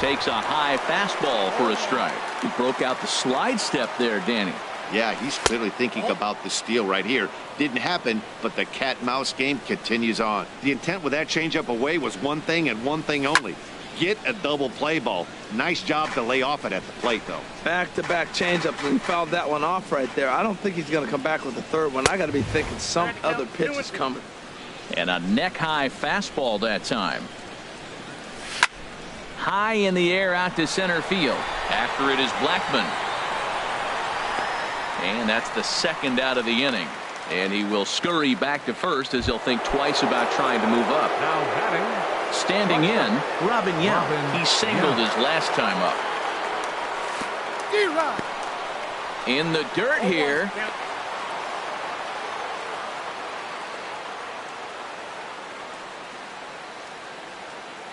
Takes a high fastball for a strike. He broke out the slide step there, Danny. Yeah, he's clearly thinking about the steal right here. Didn't happen, but the cat-mouse game continues on. The intent with that changeup away was one thing and one thing only. Get a double play ball. Nice job to lay off it at the plate, though. Back-to-back changeups, and he fouled that one off right there. I don't think he's going to come back with the third one. I got to be thinking some other pitch is coming. And a neck-high fastball that time. High in the air out to center field. After it is Blackmon. And that's the second out of the inning. And he will scurry back to first as he'll think twice about trying to move up. Now batting. Standing in, Robin Yount. He singled his last time up. In the dirt here.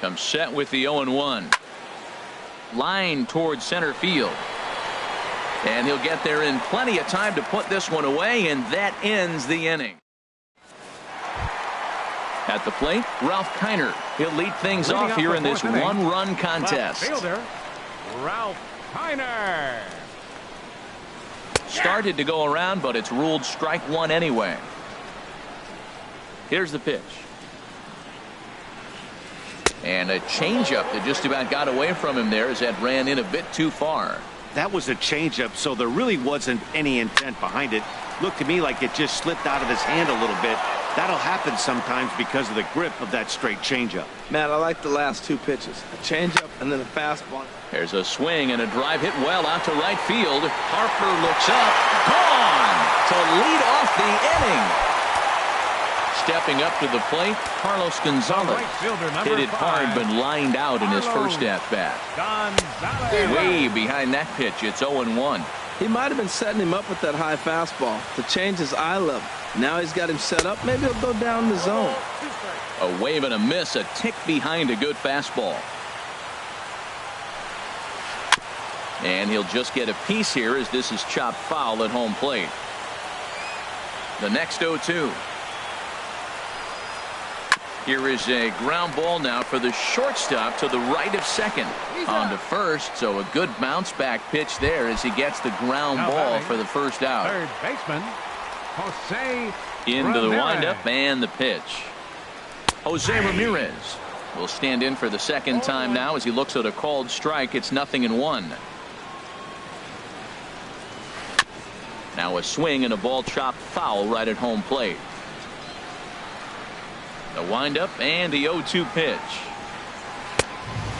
Comes set with the 0-1. Line towards center field. And he'll get there in plenty of time to put this one away, and that ends the inning. At the plate, Ralph Kiner. He'll lead things off here in this one-run contest. Fielder, Ralph Kiner. Started to go around, but it's ruled strike 1 anyway. Here's the pitch. And a changeup that just about got away from him there as that ran in a bit too far. That was a changeup, so there really wasn't any intent behind it. Looked to me like it just slipped out of his hand a little bit. That'll happen sometimes because of the grip of that straight changeup. Matt, I like the last 2 pitches. A changeup and then a fastball. There's a swing and a drive hit well out to right field. Harper looks up. Gone to lead off the inning. Stepping up to the plate, Carlos Gonzalez. Hit it hard but lined out in his first at-bat. Way behind that pitch, it's 0-1. He might have been setting him up with that high fastball to change his eye level. Now he's got him set up. Maybe he'll go down the zone. A wave and a miss, a tick behind a good fastball. And he'll just get a piece here as this is chopped foul at home plate. The next 0-2. Here is a ground ball now for the shortstop to the right of second. On to first, so a good bounce back pitch there as he gets the ground ball for the first out. Third baseman, Jose into the Ramirez. windup and the pitch. Jose Ramirez will stand in for the second time now as he looks at a called strike. It's 0-1. Now a swing and a ball chopped foul right at home plate. The windup and the 0-2 pitch.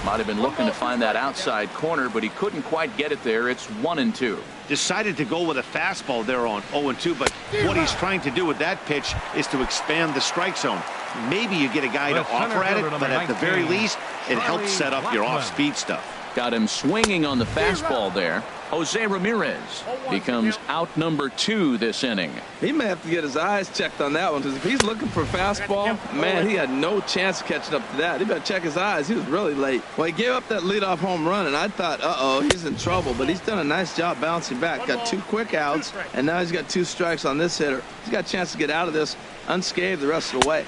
Might have been looking to find that outside corner, but he couldn't quite get it there. It's 1-2. Decided to go with a fastball there on 0-2, but what he's trying to do with that pitch is to expand the strike zone. Maybe you get a guy to offer at it, but at the very least, it helps set up your off-speed stuff. Got him swinging on the fastball there. Jose Ramirez becomes out number 2 this inning. He may have to get his eyes checked on that one, because if he's looking for a fastball, man, he had no chance of catching up to that. He better check his eyes. He was really late. Well, he gave up that leadoff home run, and I thought, uh-oh, he's in trouble. But he's done a nice job bouncing back. Got 2 quick outs, and now he's got 2 strikes on this hitter. He's got a chance to get out of this unscathed the rest of the way.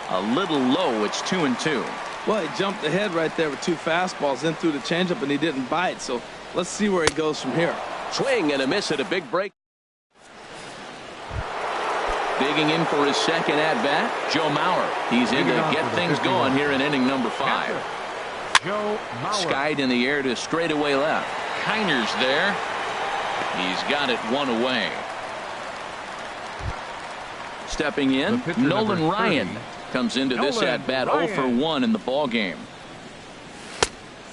A little low. It's 2-2. Well, he jumped ahead right there with 2 fastballs, then threw the changeup, and he didn't bite. So let's see where he goes from here. Swing and a miss at a big break. Digging in for his second at-bat, Joe Mauer. He's in to get things going here in inning number 5. Joe Mauer. Skied in the air to straightaway left. Kiner's there. He's got it 1 away. Stepping in, Nolan Ryan comes into this at-bat 0 for 1 in the ball game.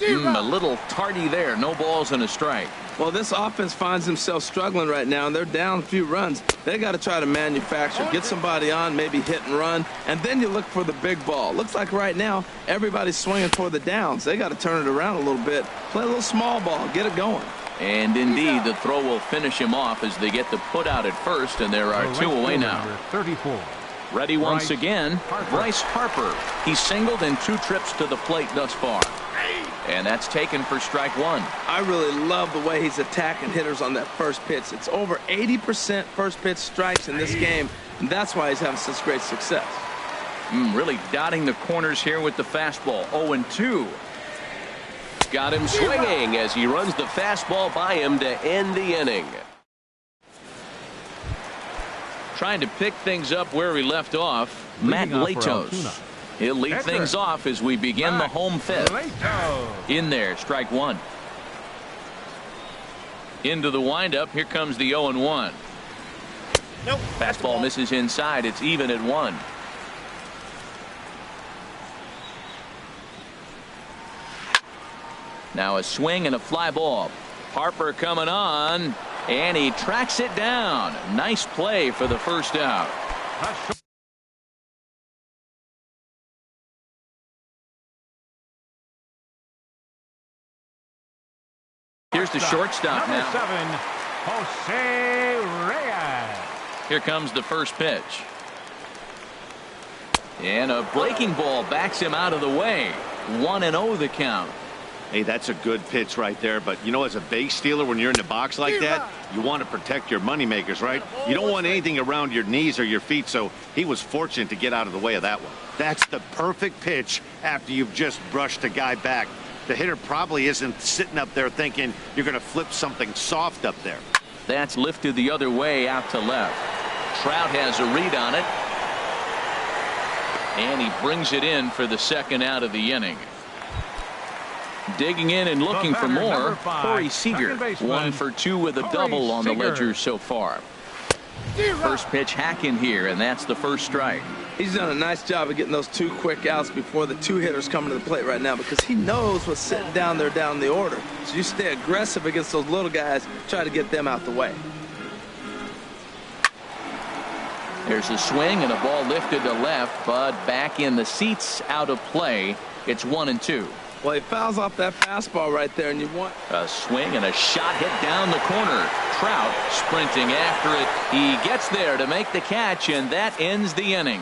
A little tardy there. No balls and a strike. Well, this offense finds themselves struggling right now, and they're down a few runs. They got to try to manufacture, get somebody on, maybe hit and run, and then you look for the big ball. Looks like right now everybody's swinging for the downs. They got to turn it around a little bit, play a little small ball, get it going. And indeed, the throw will finish him off as they get the put out at first, and there are 2 away now. 34. Ready once again, Bryce Harper. He's singled in 2 trips to the plate thus far. And that's taken for strike 1. I really love the way he's attacking hitters on that first pitch. It's over 80% first pitch strikes in this game, and that's why he's having such great success. Really dotting the corners here with the fastball. 0-2. Got him swinging as he runs the fastball by him to end the inning. Trying to pick things up where he left off, Matt Latos. He'll lead things off as we begin the home 5th. In there, strike 1. Into the windup. Here comes the 0-1. Fastball misses inside. It's even at 1. Now a swing and a fly ball. Harper coming on, and he tracks it down. Nice play for the first out. Here's the shortstop now. Number 7, Jose Reyes. Here comes the first pitch. And a breaking ball backs him out of the way. 1-0 the count. Hey, that's a good pitch right there. But, you know, as a base stealer, when you're in the box like that, you want to protect your moneymakers, right? You don't want anything around your knees or your feet, so he was fortunate to get out of the way of that one. That's the perfect pitch after you've just brushed a guy back. The hitter probably isn't sitting up there thinking you're going to flip something soft up there. That's lifted the other way out to left. Trout has a read on it. And he brings it in for the second out of the inning. Digging in and looking for more, Corey Seager. 1 for 2 with a double on the ledger so far. First pitch hacking here, and that's the first strike. He's done a nice job of getting those 2 quick outs before the 2 hitters come to the plate right now, because he knows what's sitting down there down the order. So you stay aggressive against those little guys, try to get them out the way. There's a swing and a ball lifted to left, but back in the seats, out of play. It's 1-2. Well, he fouls off that fastball right there, and you want a swing and a shot hit down the corner. Trout sprinting after it. He gets there to make the catch, and that ends the inning.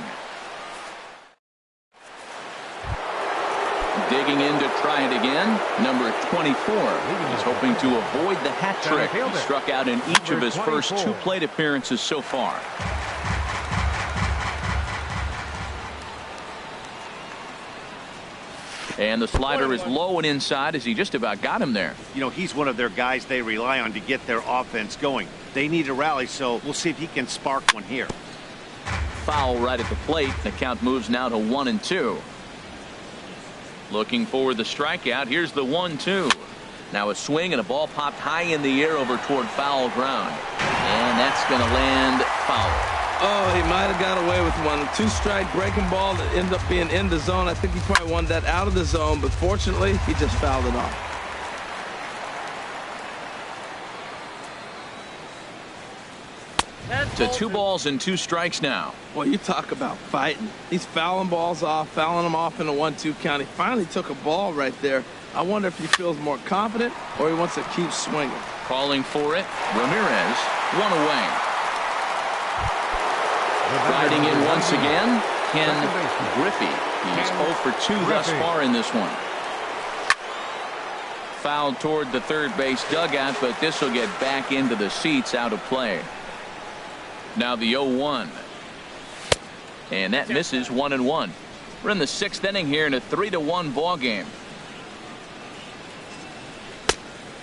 Digging in to try it again. Number 24 is hoping to avoid the hat trick. He struck out in each of his first 2 plate appearances so far. And the slider is low and inside as he just about got him there. You know, he's one of their guys they rely on to get their offense going. They need a rally, so we'll see if he can spark one here. Foul right at the plate. The count moves now to 1-2. Looking for the strikeout. Here's the 1-2. Now a swing and a ball popped high in the air over toward foul ground. And that's going to land foul. Oh, he might have got away with one. 2-strike breaking ball that ended up being in the zone. I think he probably wanted that out of the zone, but fortunately, he just fouled it off. To 2 balls and 2 strikes now. Well, you talk about fighting. He's fouling balls off, fouling them off in a 1-2 count. He finally took a ball right there. I wonder if he feels more confident or he wants to keep swinging. Calling for it, Ramirez, 1 away. Riding in once again, Ken Griffey. He's 0 for 2 thus far in this one. Fouled toward the third base dugout, but this will get back into the seats, out of play. Now the 0-1. And that misses, 1-1. We're in the 6th inning here in a 3-1 ball game.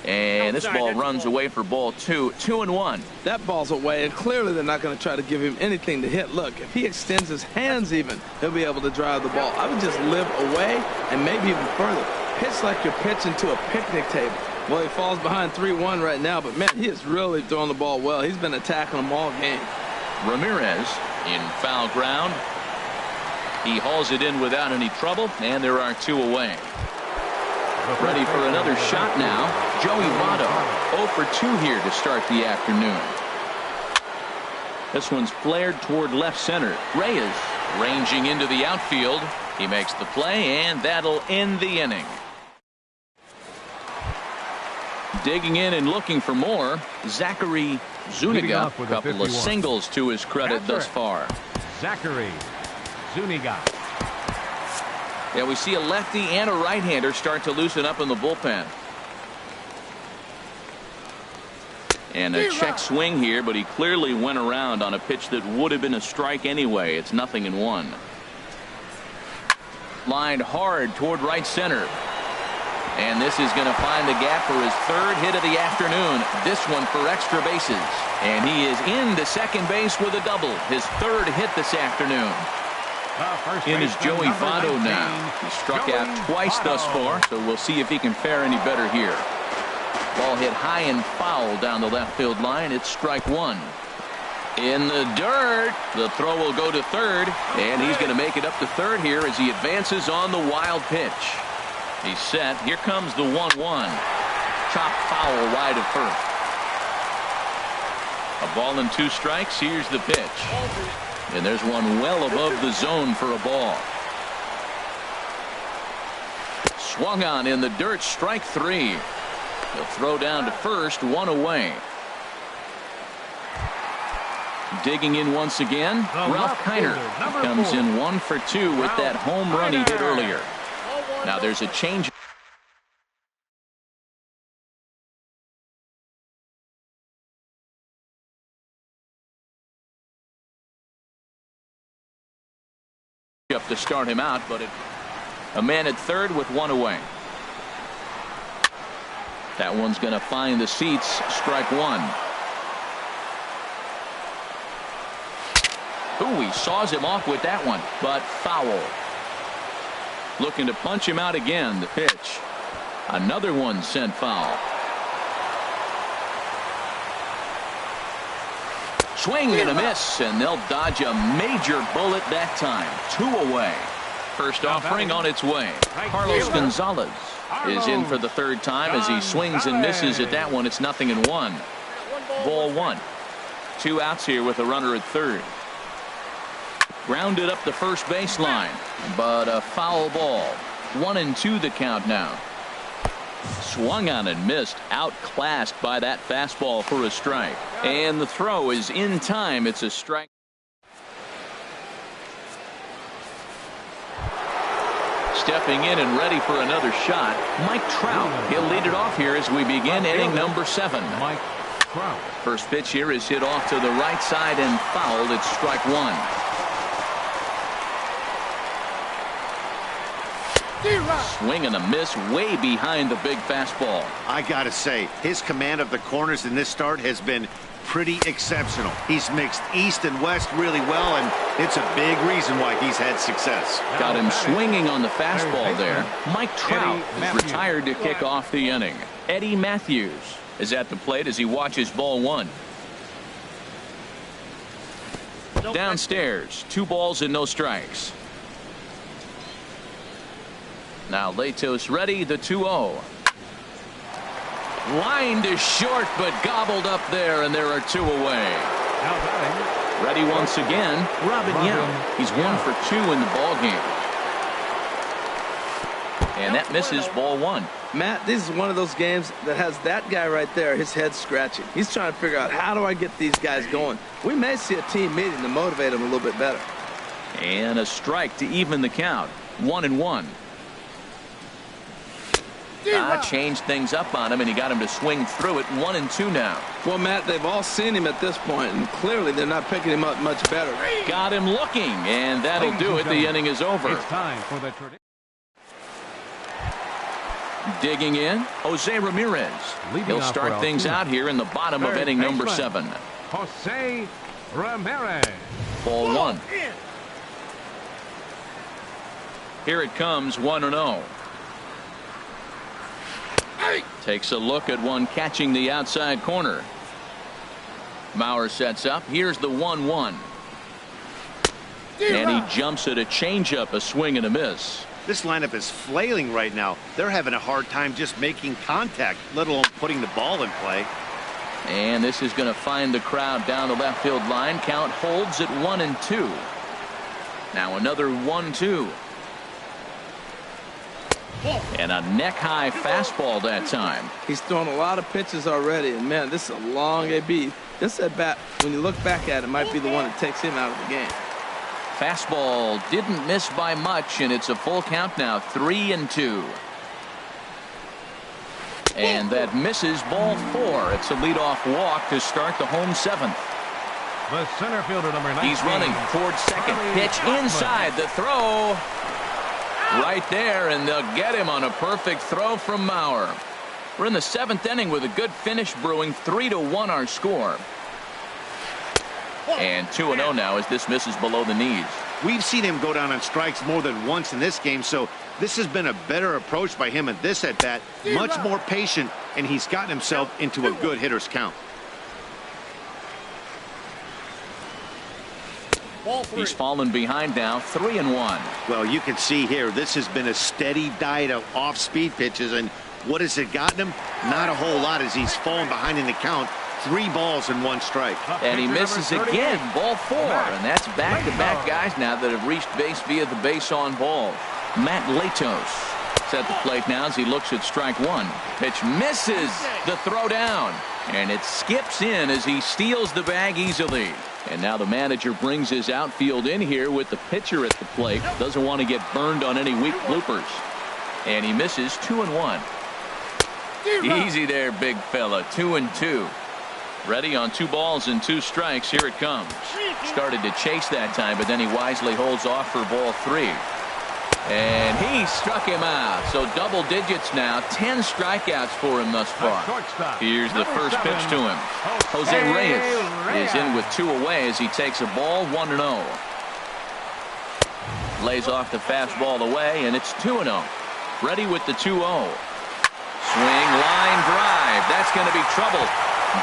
And this ball runs away for ball 2. 2-1. That ball's away, and clearly they're not going to try to give him anything to hit. Look, if he extends his hands even, he'll be able to drive the ball. I would just live away and maybe even further. Pitch like you're pitching to a picnic table. Well, he falls behind 3-1 right now, but man, he is really throwing the ball well. He's been attacking them all game. Ramirez in foul ground. He hauls it in without any trouble, and there are 2 away. Ready for another shot now. Joey Votto, 0 for 2 here to start the afternoon. This one's flared toward left center. Reyes ranging into the outfield. He makes the play, and that'll end the inning. Digging in and looking for more, Zachary Zuniga. A couple of singles to his credit thus far. Zachary Zuniga. Yeah, we see a lefty and a right-hander start to loosen up in the bullpen. And a check swing here, but he clearly went around on a pitch that would have been a strike anyway. It's 0-1. Lined hard toward right center. And this is going to find the gap for his 3rd hit of the afternoon. This one for extra bases. And he is into second base with a double. His 3rd hit this afternoon. In is Joey Votto now. He struck out twice thus far, so we'll see if he can fare any better here. Ball hit high and foul down the left field line. It's strike 1. In the dirt. The throw will go to 3rd, and he's going to make it up to 3rd here as he advances on the wild pitch. He's set. Here comes the 1-1. Chop foul wide of first. A ball and 2 strikes. Here's the pitch. And there's one well above the zone for a ball. Swung on in the dirt. Strike 3. He'll throw down to first. 1 away. Digging in once again, Ralph Kiner comes in 1 for 2 with that home run he did earlier. Now there's a change up to start him out, but a man at 3rd with 1 away. That one's going to find the seats. Strike 1. Ooh, he saws him off with that one, but foul. Looking to punch him out again. The pitch. Another one sent foul. Swing and a miss, and they'll dodge a major bullet that time. 2 away. First offering on its way. Carlos Gonzalez is in for the 3rd time as he swings and misses at that one. It's 0-1. Ball 1. 2 outs here with a runner at 3rd. Grounded up the first baseline, but a foul ball. 1-2 the count now. Swung on and missed, outclassed by that fastball for a strike. And the throw is in time. It's a strike. Stepping in and ready for another shot, Mike Trout. He'll lead it off here as we begin inning number 7. Mike Trout. First pitch here is hit off to the right side and fouled. It's strike 1. Swing and a miss way behind the big fastball. I gotta say, his command of the corners in this start has been pretty exceptional. He's mixed east and west really well, and it's a big reason why he's had success. Got him swinging on the fastball there. Mike Trout is retired to kick off the inning. Eddie Matthews is at the plate as he watches ball 1. downstairs. 2 balls and no strikes. Now Latos ready, the 2-0. Line to short, but gobbled up there, and there are 2 away. Ready once again, Robin Yount. He's 1 for 2 in the ball game. And that misses, ball 1. Matt, this is one of those games that has that guy right there, his head scratching. He's trying to figure out, how do I get these guys going? We may see a team meeting to motivate them a little bit better. And a strike to even the count. 1-1. Changed things up on him, and he got him to swing through it. 1-2 now. Well, Matt, they've all seen him at this point, and clearly they're not picking him up much better. Got him looking, and that'll do it. The inning is over. It's time for the tradition. Digging in, Jose Ramirez. He'll start things out here in the bottom of inning number 7. Jose Ramirez. Ball 1. Here it comes, 1-0. Takes a look at one catching the outside corner. Mauer sets up. Here's the 1-1. And he jumps at a changeup, a swing and a miss. This lineup is flailing right now. They're having a hard time just making contact, let alone putting the ball in play. And this is going to find the crowd down the left field line. Count holds at 1-2. Now another 1-2. And a neck-high fastball that time. He's thrown a lot of pitches already, and man, this is a long AB. This at bat, when you look back at it, might be the one that takes him out of the game. Fastball didn't miss by much, and it's a full count now, 3-2. And that misses, ball 4. It's a leadoff walk to start the home 7th. The center fielder, number 19. He's running towards second. Pitch inside, the throw. Right there, and they'll get him on a perfect throw from Mauer. We're in the 7th inning with a good finish brewing. 3-1 our score. And 2-0 now as this misses below the knees. We've seen him go down on strikes more than once in this game, so this has been a better approach by him at this at-bat. Much more patient, and he's gotten himself into a good hitter's count. He's fallen behind now, 3-1. Well, you can see here, this has been a steady diet of off-speed pitches, and what has it gotten him? Not a whole lot as he's fallen behind in the count. 3 balls and 1 strike. And he misses again, ball 4. And that's back-to-back guys now that have reached base via the base on ball. Matt Latos at the plate now as he looks at strike 1. Pitch misses the throw down. And it skips in as he steals the bag easily. And now the manager brings his outfield in here with the pitcher at the plate. Doesn't want to get burned on any weak bloopers. And he misses, 2-1. Easy there, big fella. 2-2. Ready on 2 balls and 2 strikes. Here it comes. Started to chase that time, but then he wisely holds off for ball 3. And he struck him out. So double digits now. 10 strikeouts for him thus far. Here's the first pitch to him. Jose Reyes is in with 2 away as he takes a ball, 1-0. Lays off the fastball away, and it's 2-0. Ready with the 2-0. Swing, line drive. That's going to be trouble.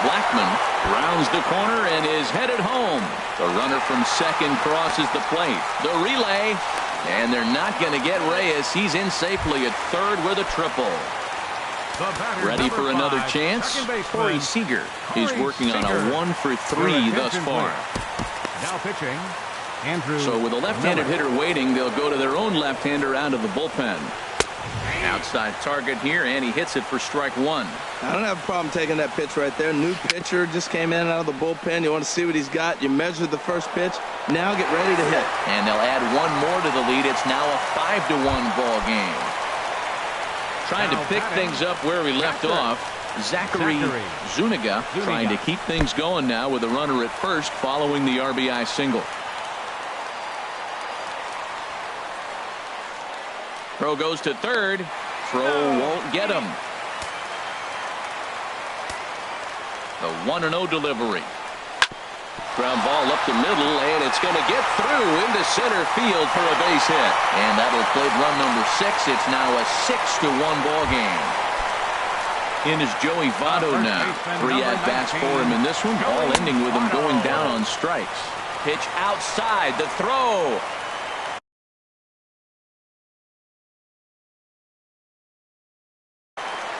Blackman rounds the corner and is headed home. The runner from second crosses the plate. The relay, and they're not going to get Reyes. He's in safely at third with a triple. Ready for another chance? Corey Seager is working on a 1 for 3 thus far. Now pitching, Andrew. So with a left-handed hitter waiting, they'll go to their own left-hander out of the bullpen. Outside target here, and he hits it for strike 1. I don't have a problem taking that pitch right there. New pitcher just came in out of the bullpen. You want to see what he's got. You measure the first pitch. Now get ready to hit. And they'll add 1 more to the lead. It's now a 5-1 ball game. Trying to pick things up where we left off. Zachary Zuniga trying to keep things going now with a runner at first following the RBI single. Throw goes to third. Throw won't get him. The 1-0 delivery. Ground ball up the middle, and it's going to get through into center field for a base hit. And that'll play run number 6. It's now a 6-1 ball game. In is Joey Votto now. 3 at-bats for him in this one, all ending with him going down on strikes. pitch outside. The throw.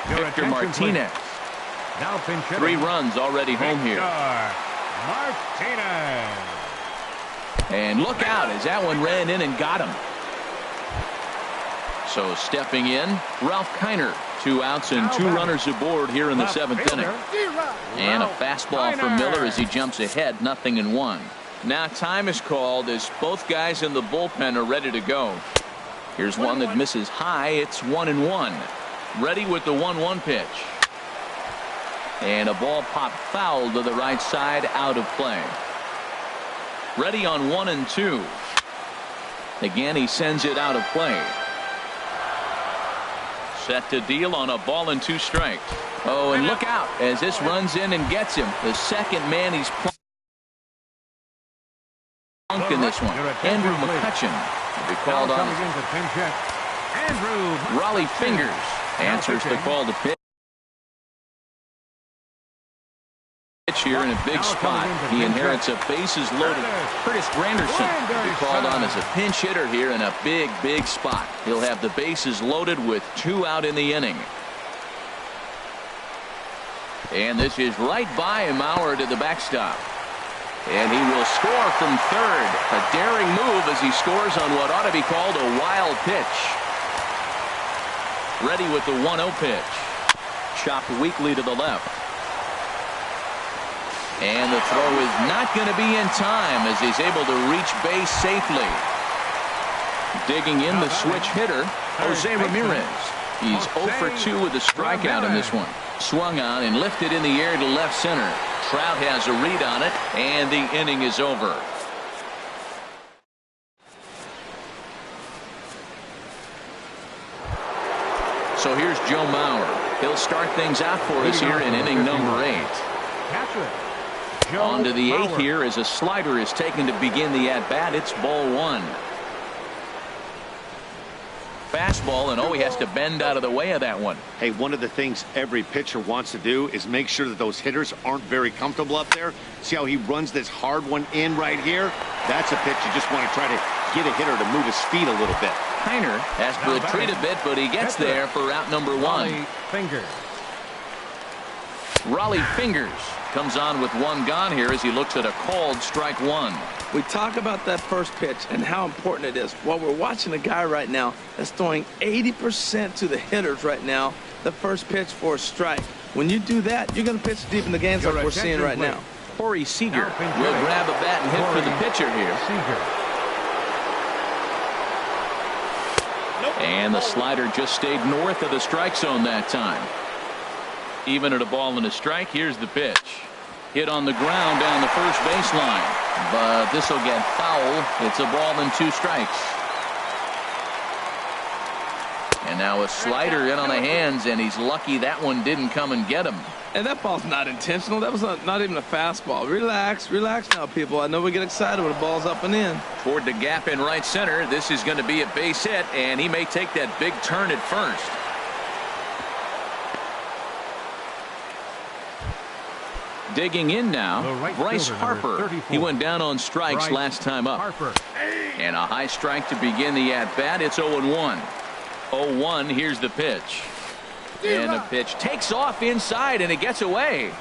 Victor Martinez. Now pinch hitting. 3 runs already home here. Martinez. And look out as that one ran in and got him. So stepping in, Ralph Kiner. 2 outs and 2 runners aboard here in the 7th inning. And a fastball for Miller as he jumps ahead, 0-1. Now time is called as both guys in the bullpen are ready to go. Here's one that misses high. It's 1-1. Ready with the 1-1 pitch. And a ball popped foul to the right side, out of play. Ready on 1-2. Again, he sends it out of play. Set to deal on a ball and 2 strikes. Oh, and look out as this runs in and gets him. The second man he's plunked in this one. Andrew McCutcheon will be called on. Raleigh Fingers answers the call to pitch. Here in a big spot. He inherits a bases loaded. Curtis Granderson will be called on as a pinch hitter here in a big spot. He'll have the bases loaded with 2 out in the inning. And this is right by Mauer to the backstop. And he will score from third. A daring move as he scores on what ought to be called a wild pitch. Ready with the 1-0 pitch. Chopped weakly to the left. And the throw is not going to be in time as he's able to reach base safely. Digging in the switch hitter, Jose Ramirez. He's 0 for 2 with a strikeout in this one. Swung on and lifted in the air to left center. Trout has a read on it, and the inning is over. So here's Joe Mauer. He'll start things out for us here in inning number 8. On to the 8th here as a slider is taken to begin the at-bat. It's ball 1. Fastball, and he has to bend out of the way of that one. Hey, one of the things every pitcher wants to do is make sure that those hitters aren't very comfortable up there. See how he runs this hard one in right here? That's a pitch you just want to try to get a hitter to move his feet a little bit. Kiner has to retreat a bit, but he gets there for out number 1. Raleigh Fingers comes on with 1 gone here as he looks at a called strike 1. We talk about that first pitch and how important it is. Well, we're watching a guy right now that's throwing 80% to the hitters right now. The first pitch for a strike. When you do that, you're going to pitch deep in the games like we're seeing right now. Corey Seager will grab a bat and hit for the pitcher here. And the slider just stayed north of the strike zone that time. Even at a ball and a strike, here's the pitch. Hit on the ground down the first baseline. But this will get foul. It's a ball and 2 strikes. And now a slider in on the hands, and he's lucky that one didn't come and get him. And that ball's not intentional. That was not even a fastball. Relax now, people. I know we get excited when the ball's up and in. Toward the gap in right center. This is going to be a base hit, and he may take that big turn at first. Digging in now, Bryce Harper. He went down on strikes last time up. And a high strike to begin the at-bat. It's 0-1. 0-1, here's the pitch. And the pitch takes off inside, and it gets away.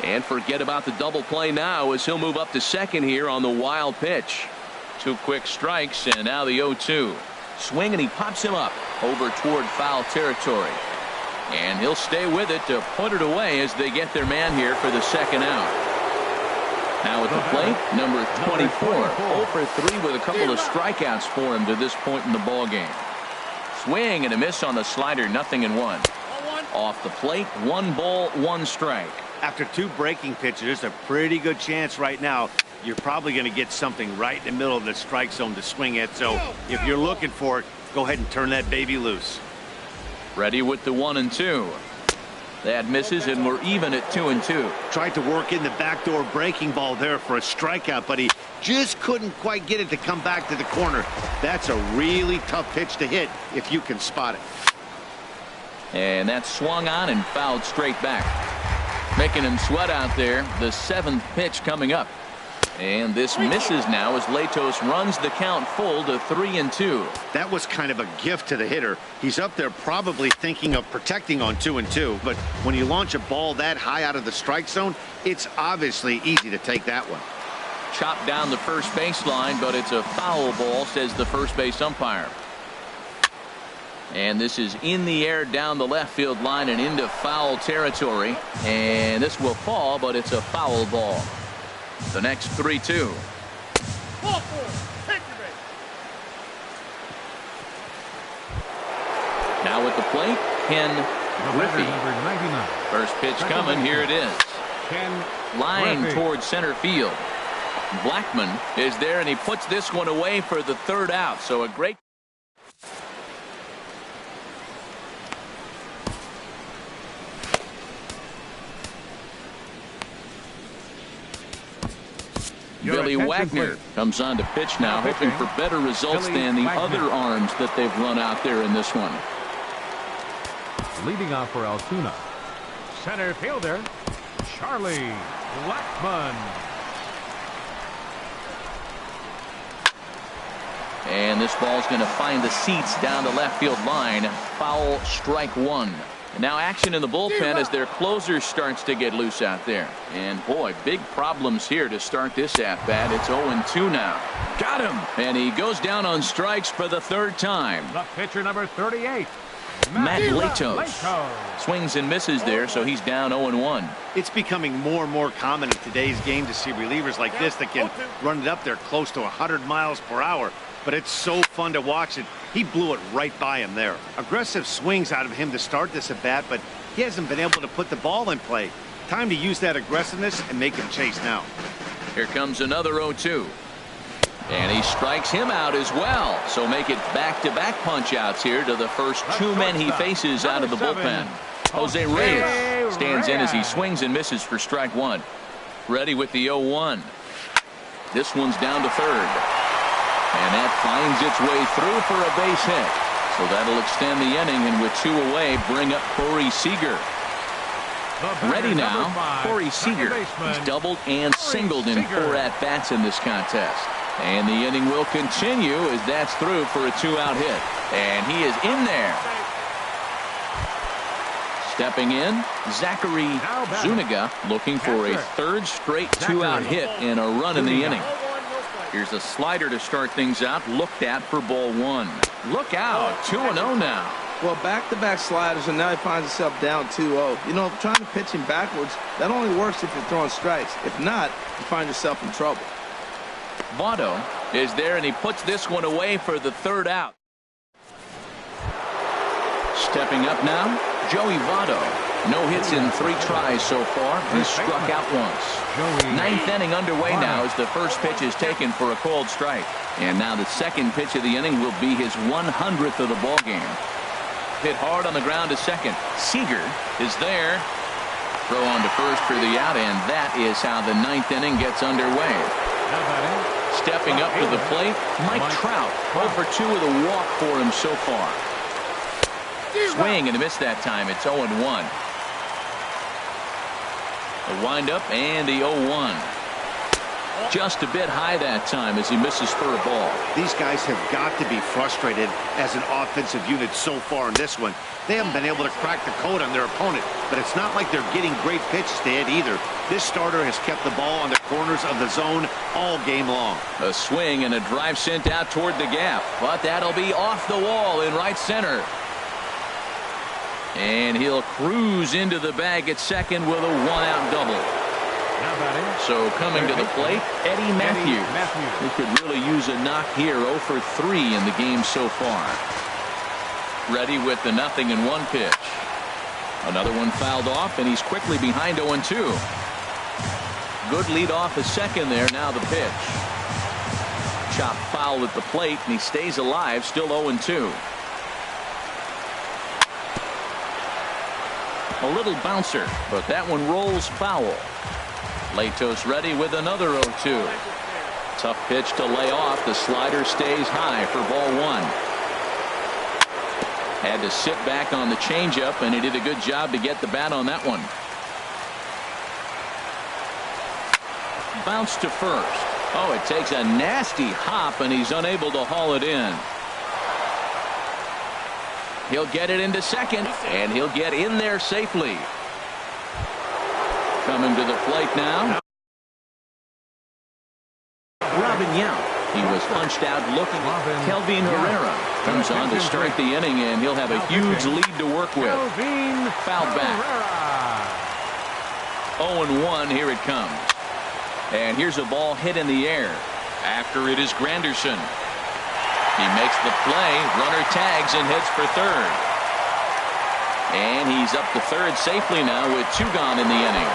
And forget about the double play now as he'll move up to second here on the wild pitch. 2 quick strikes, and now the 0-2. Swing, and he pops him up over toward foul territory. And he'll stay with it to put it away as they get their man here for the second out. Now at the plate, number 24. 0 for 3 with a couple of strikeouts for him to this point in the ball game. Swing and a miss on the slider, 0-1. Off the plate, 1 ball, 1 strike. After 2 breaking pitches, there's a pretty good chance right now you're probably going to get something right in the middle of the strike zone to swing at. So if you're looking for it, go ahead and turn that baby loose. Ready with the 1-2. That misses, and we're even at 2-2. Tried to work in the backdoor breaking ball there for a strikeout, but he just couldn't quite get it to come back to the corner. That's a really tough pitch to hit if you can spot it. And that's swung on and fouled straight back. Making him sweat out there. The 7th pitch coming up. And this misses now as Latos runs the count full to 3-2. That was kind of a gift to the hitter. He's up there probably thinking of protecting on 2-2. But when you launch a ball that high out of the strike zone, it's obviously easy to take that one. Chopped down the first baseline, but it's a foul ball, says the first base umpire. And this is in the air down the left field line and into foul territory. And this will fall, but it's a foul ball. The next 3-2. Now at the plate, Ken Griffey. First pitch coming. Here it is. Line towards center field. Blackman is there, and he puts this one away for the 3rd out. So a great. Billy Wagner comes on to pitch now, hoping for better results than the other arms that they've run out there in this one. Leading off for Altoona, center fielder Charlie Blackmon. And this ball's going to find the seats down the left field line. Foul, strike 1. And now action in the bullpen as their closer starts to get loose out there. And boy, big problems here to start this at bat. It's 0-2 now. Got him. And he goes down on strikes for the 3rd time. The pitcher number 38. Matt Latos. Swings and misses there, so he's down 0-1. It's becoming more and more common in today's game to see relievers like this that can run it up there close to 100 miles per hour. But it's so fun to watch it. He blew it right by him there. Aggressive swings out of him to start this at bat, but he hasn't been able to put the ball in play. Time to use that aggressiveness and make him chase now. Here comes another 0-2. And he strikes him out as well. So make it back-to-back punch-outs here to the first 2 men he faces out of the bullpen. Jose Reyes stands in as he swings and misses for strike 1. Ready with the 0-1. This one's down to 3rd. And that finds its way through for a base hit. So that'll extend the inning, and with 2 away, bring up Corey Seager. Ready now, Corey Seager. He's doubled and singled in 4 at-bats in this contest. And the inning will continue as that's through for a 2-out hit. And he is in there. Stepping in, Zachary Zuniga looking for a 3rd straight 2-out hit and a run in the inning. Here's a slider to start things out, looked at for ball 1. Look out, 2-0 now. Well, back-to-back sliders, and now he finds himself down 2-0. You know, trying to pitch him backwards, that only works if you're throwing strikes. If not, you find yourself in trouble. Votto is there, and he puts this one away for the 3rd out. Stepping up now, Joey Votto. No hits in 3 tries so far. He struck out once. 9th inning underway now as the first pitch is taken for a called strike. And now the 2nd pitch of the inning will be his 100th of the ball game. Hit hard on the ground to second. Seager is there. Throw on to first for the out, and that is how the 9th inning gets underway. Stepping up to the plate, Mike Trout. 0 for 2 with a walk for him so far. Swing and a miss that time. It's 0-1. The windup and the 0-1. Just a bit high that time as he misses for a ball. These guys have got to be frustrated as an offensive unit so far in this one. They haven't been able to crack the code on their opponent, but it's not like they're getting great pitches to hit either. This starter has kept the ball on the corners of the zone all game long. A swing and a drive sent out toward the gap, but that'll be off the wall in right center. And he'll cruise into the bag at second with a 1-out double. So coming to the plate, Eddie Matthews. He could really use a knock here. 0 for 3 in the game so far. Ready with the 0-1 pitch. Another one fouled off, and he's quickly behind 0-2. Good lead off at second there. Now the pitch. Chop foul at the plate, and he stays alive, still 0-2. A little bouncer, but that one rolls foul. Latos ready with another 0-2. Tough pitch to lay off. The slider stays high for ball 1. Had to sit back on the changeup, and he did a good job to get the bat on that one. bounce to first. Oh, it takes a nasty hop, and he's unable to haul it in. He'll get it into second, and he'll get in there safely. Coming to the plate now, Robin Yount. He was punched out looking at Kelvin Herrera. Comes on to start the inning, and he'll have a huge lead to work with. Fouled back. 0-1, here it comes. And here's a ball hit in the air. After it is Granderson. He makes the play, runner tags and heads for third. And he's up to third safely now with 2 gone in the inning.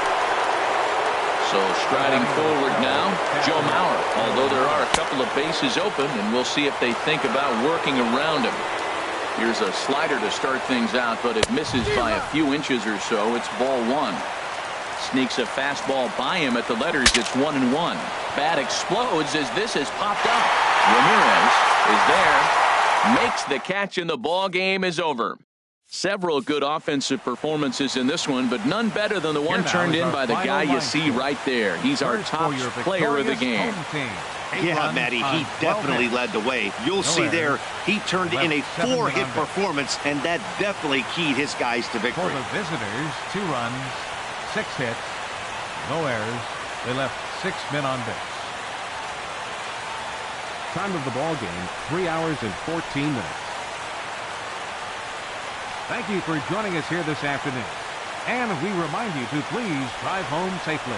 So striding forward now, Joe Mauer, although there are a couple of bases open, and we'll see if they think about working around him. Here's a slider to start things out, but it misses by a few inches or so. It's ball 1. Sneaks a fastball by him at the letters. It's 1-1. Bat explodes as this has popped up. Ramirez is there, makes the catch, and the ball game is over. Several good offensive performances in this one, but none better than the one turned in by the guy you see right there. He's our top player of the game. Yeah, Matty, he definitely led the way. You'll see there, he turned in a 4-hit performance, and that definitely keyed his guys to victory. For the visitors, 2 runs, 6 hits, no errors. They left 6 men on base. Time of the ball game, 3 hours and 14 minutes. Thank you for joining us here this afternoon. And we remind you to please drive home safely.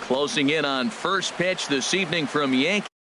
Closing in on first pitch this evening from Yankee.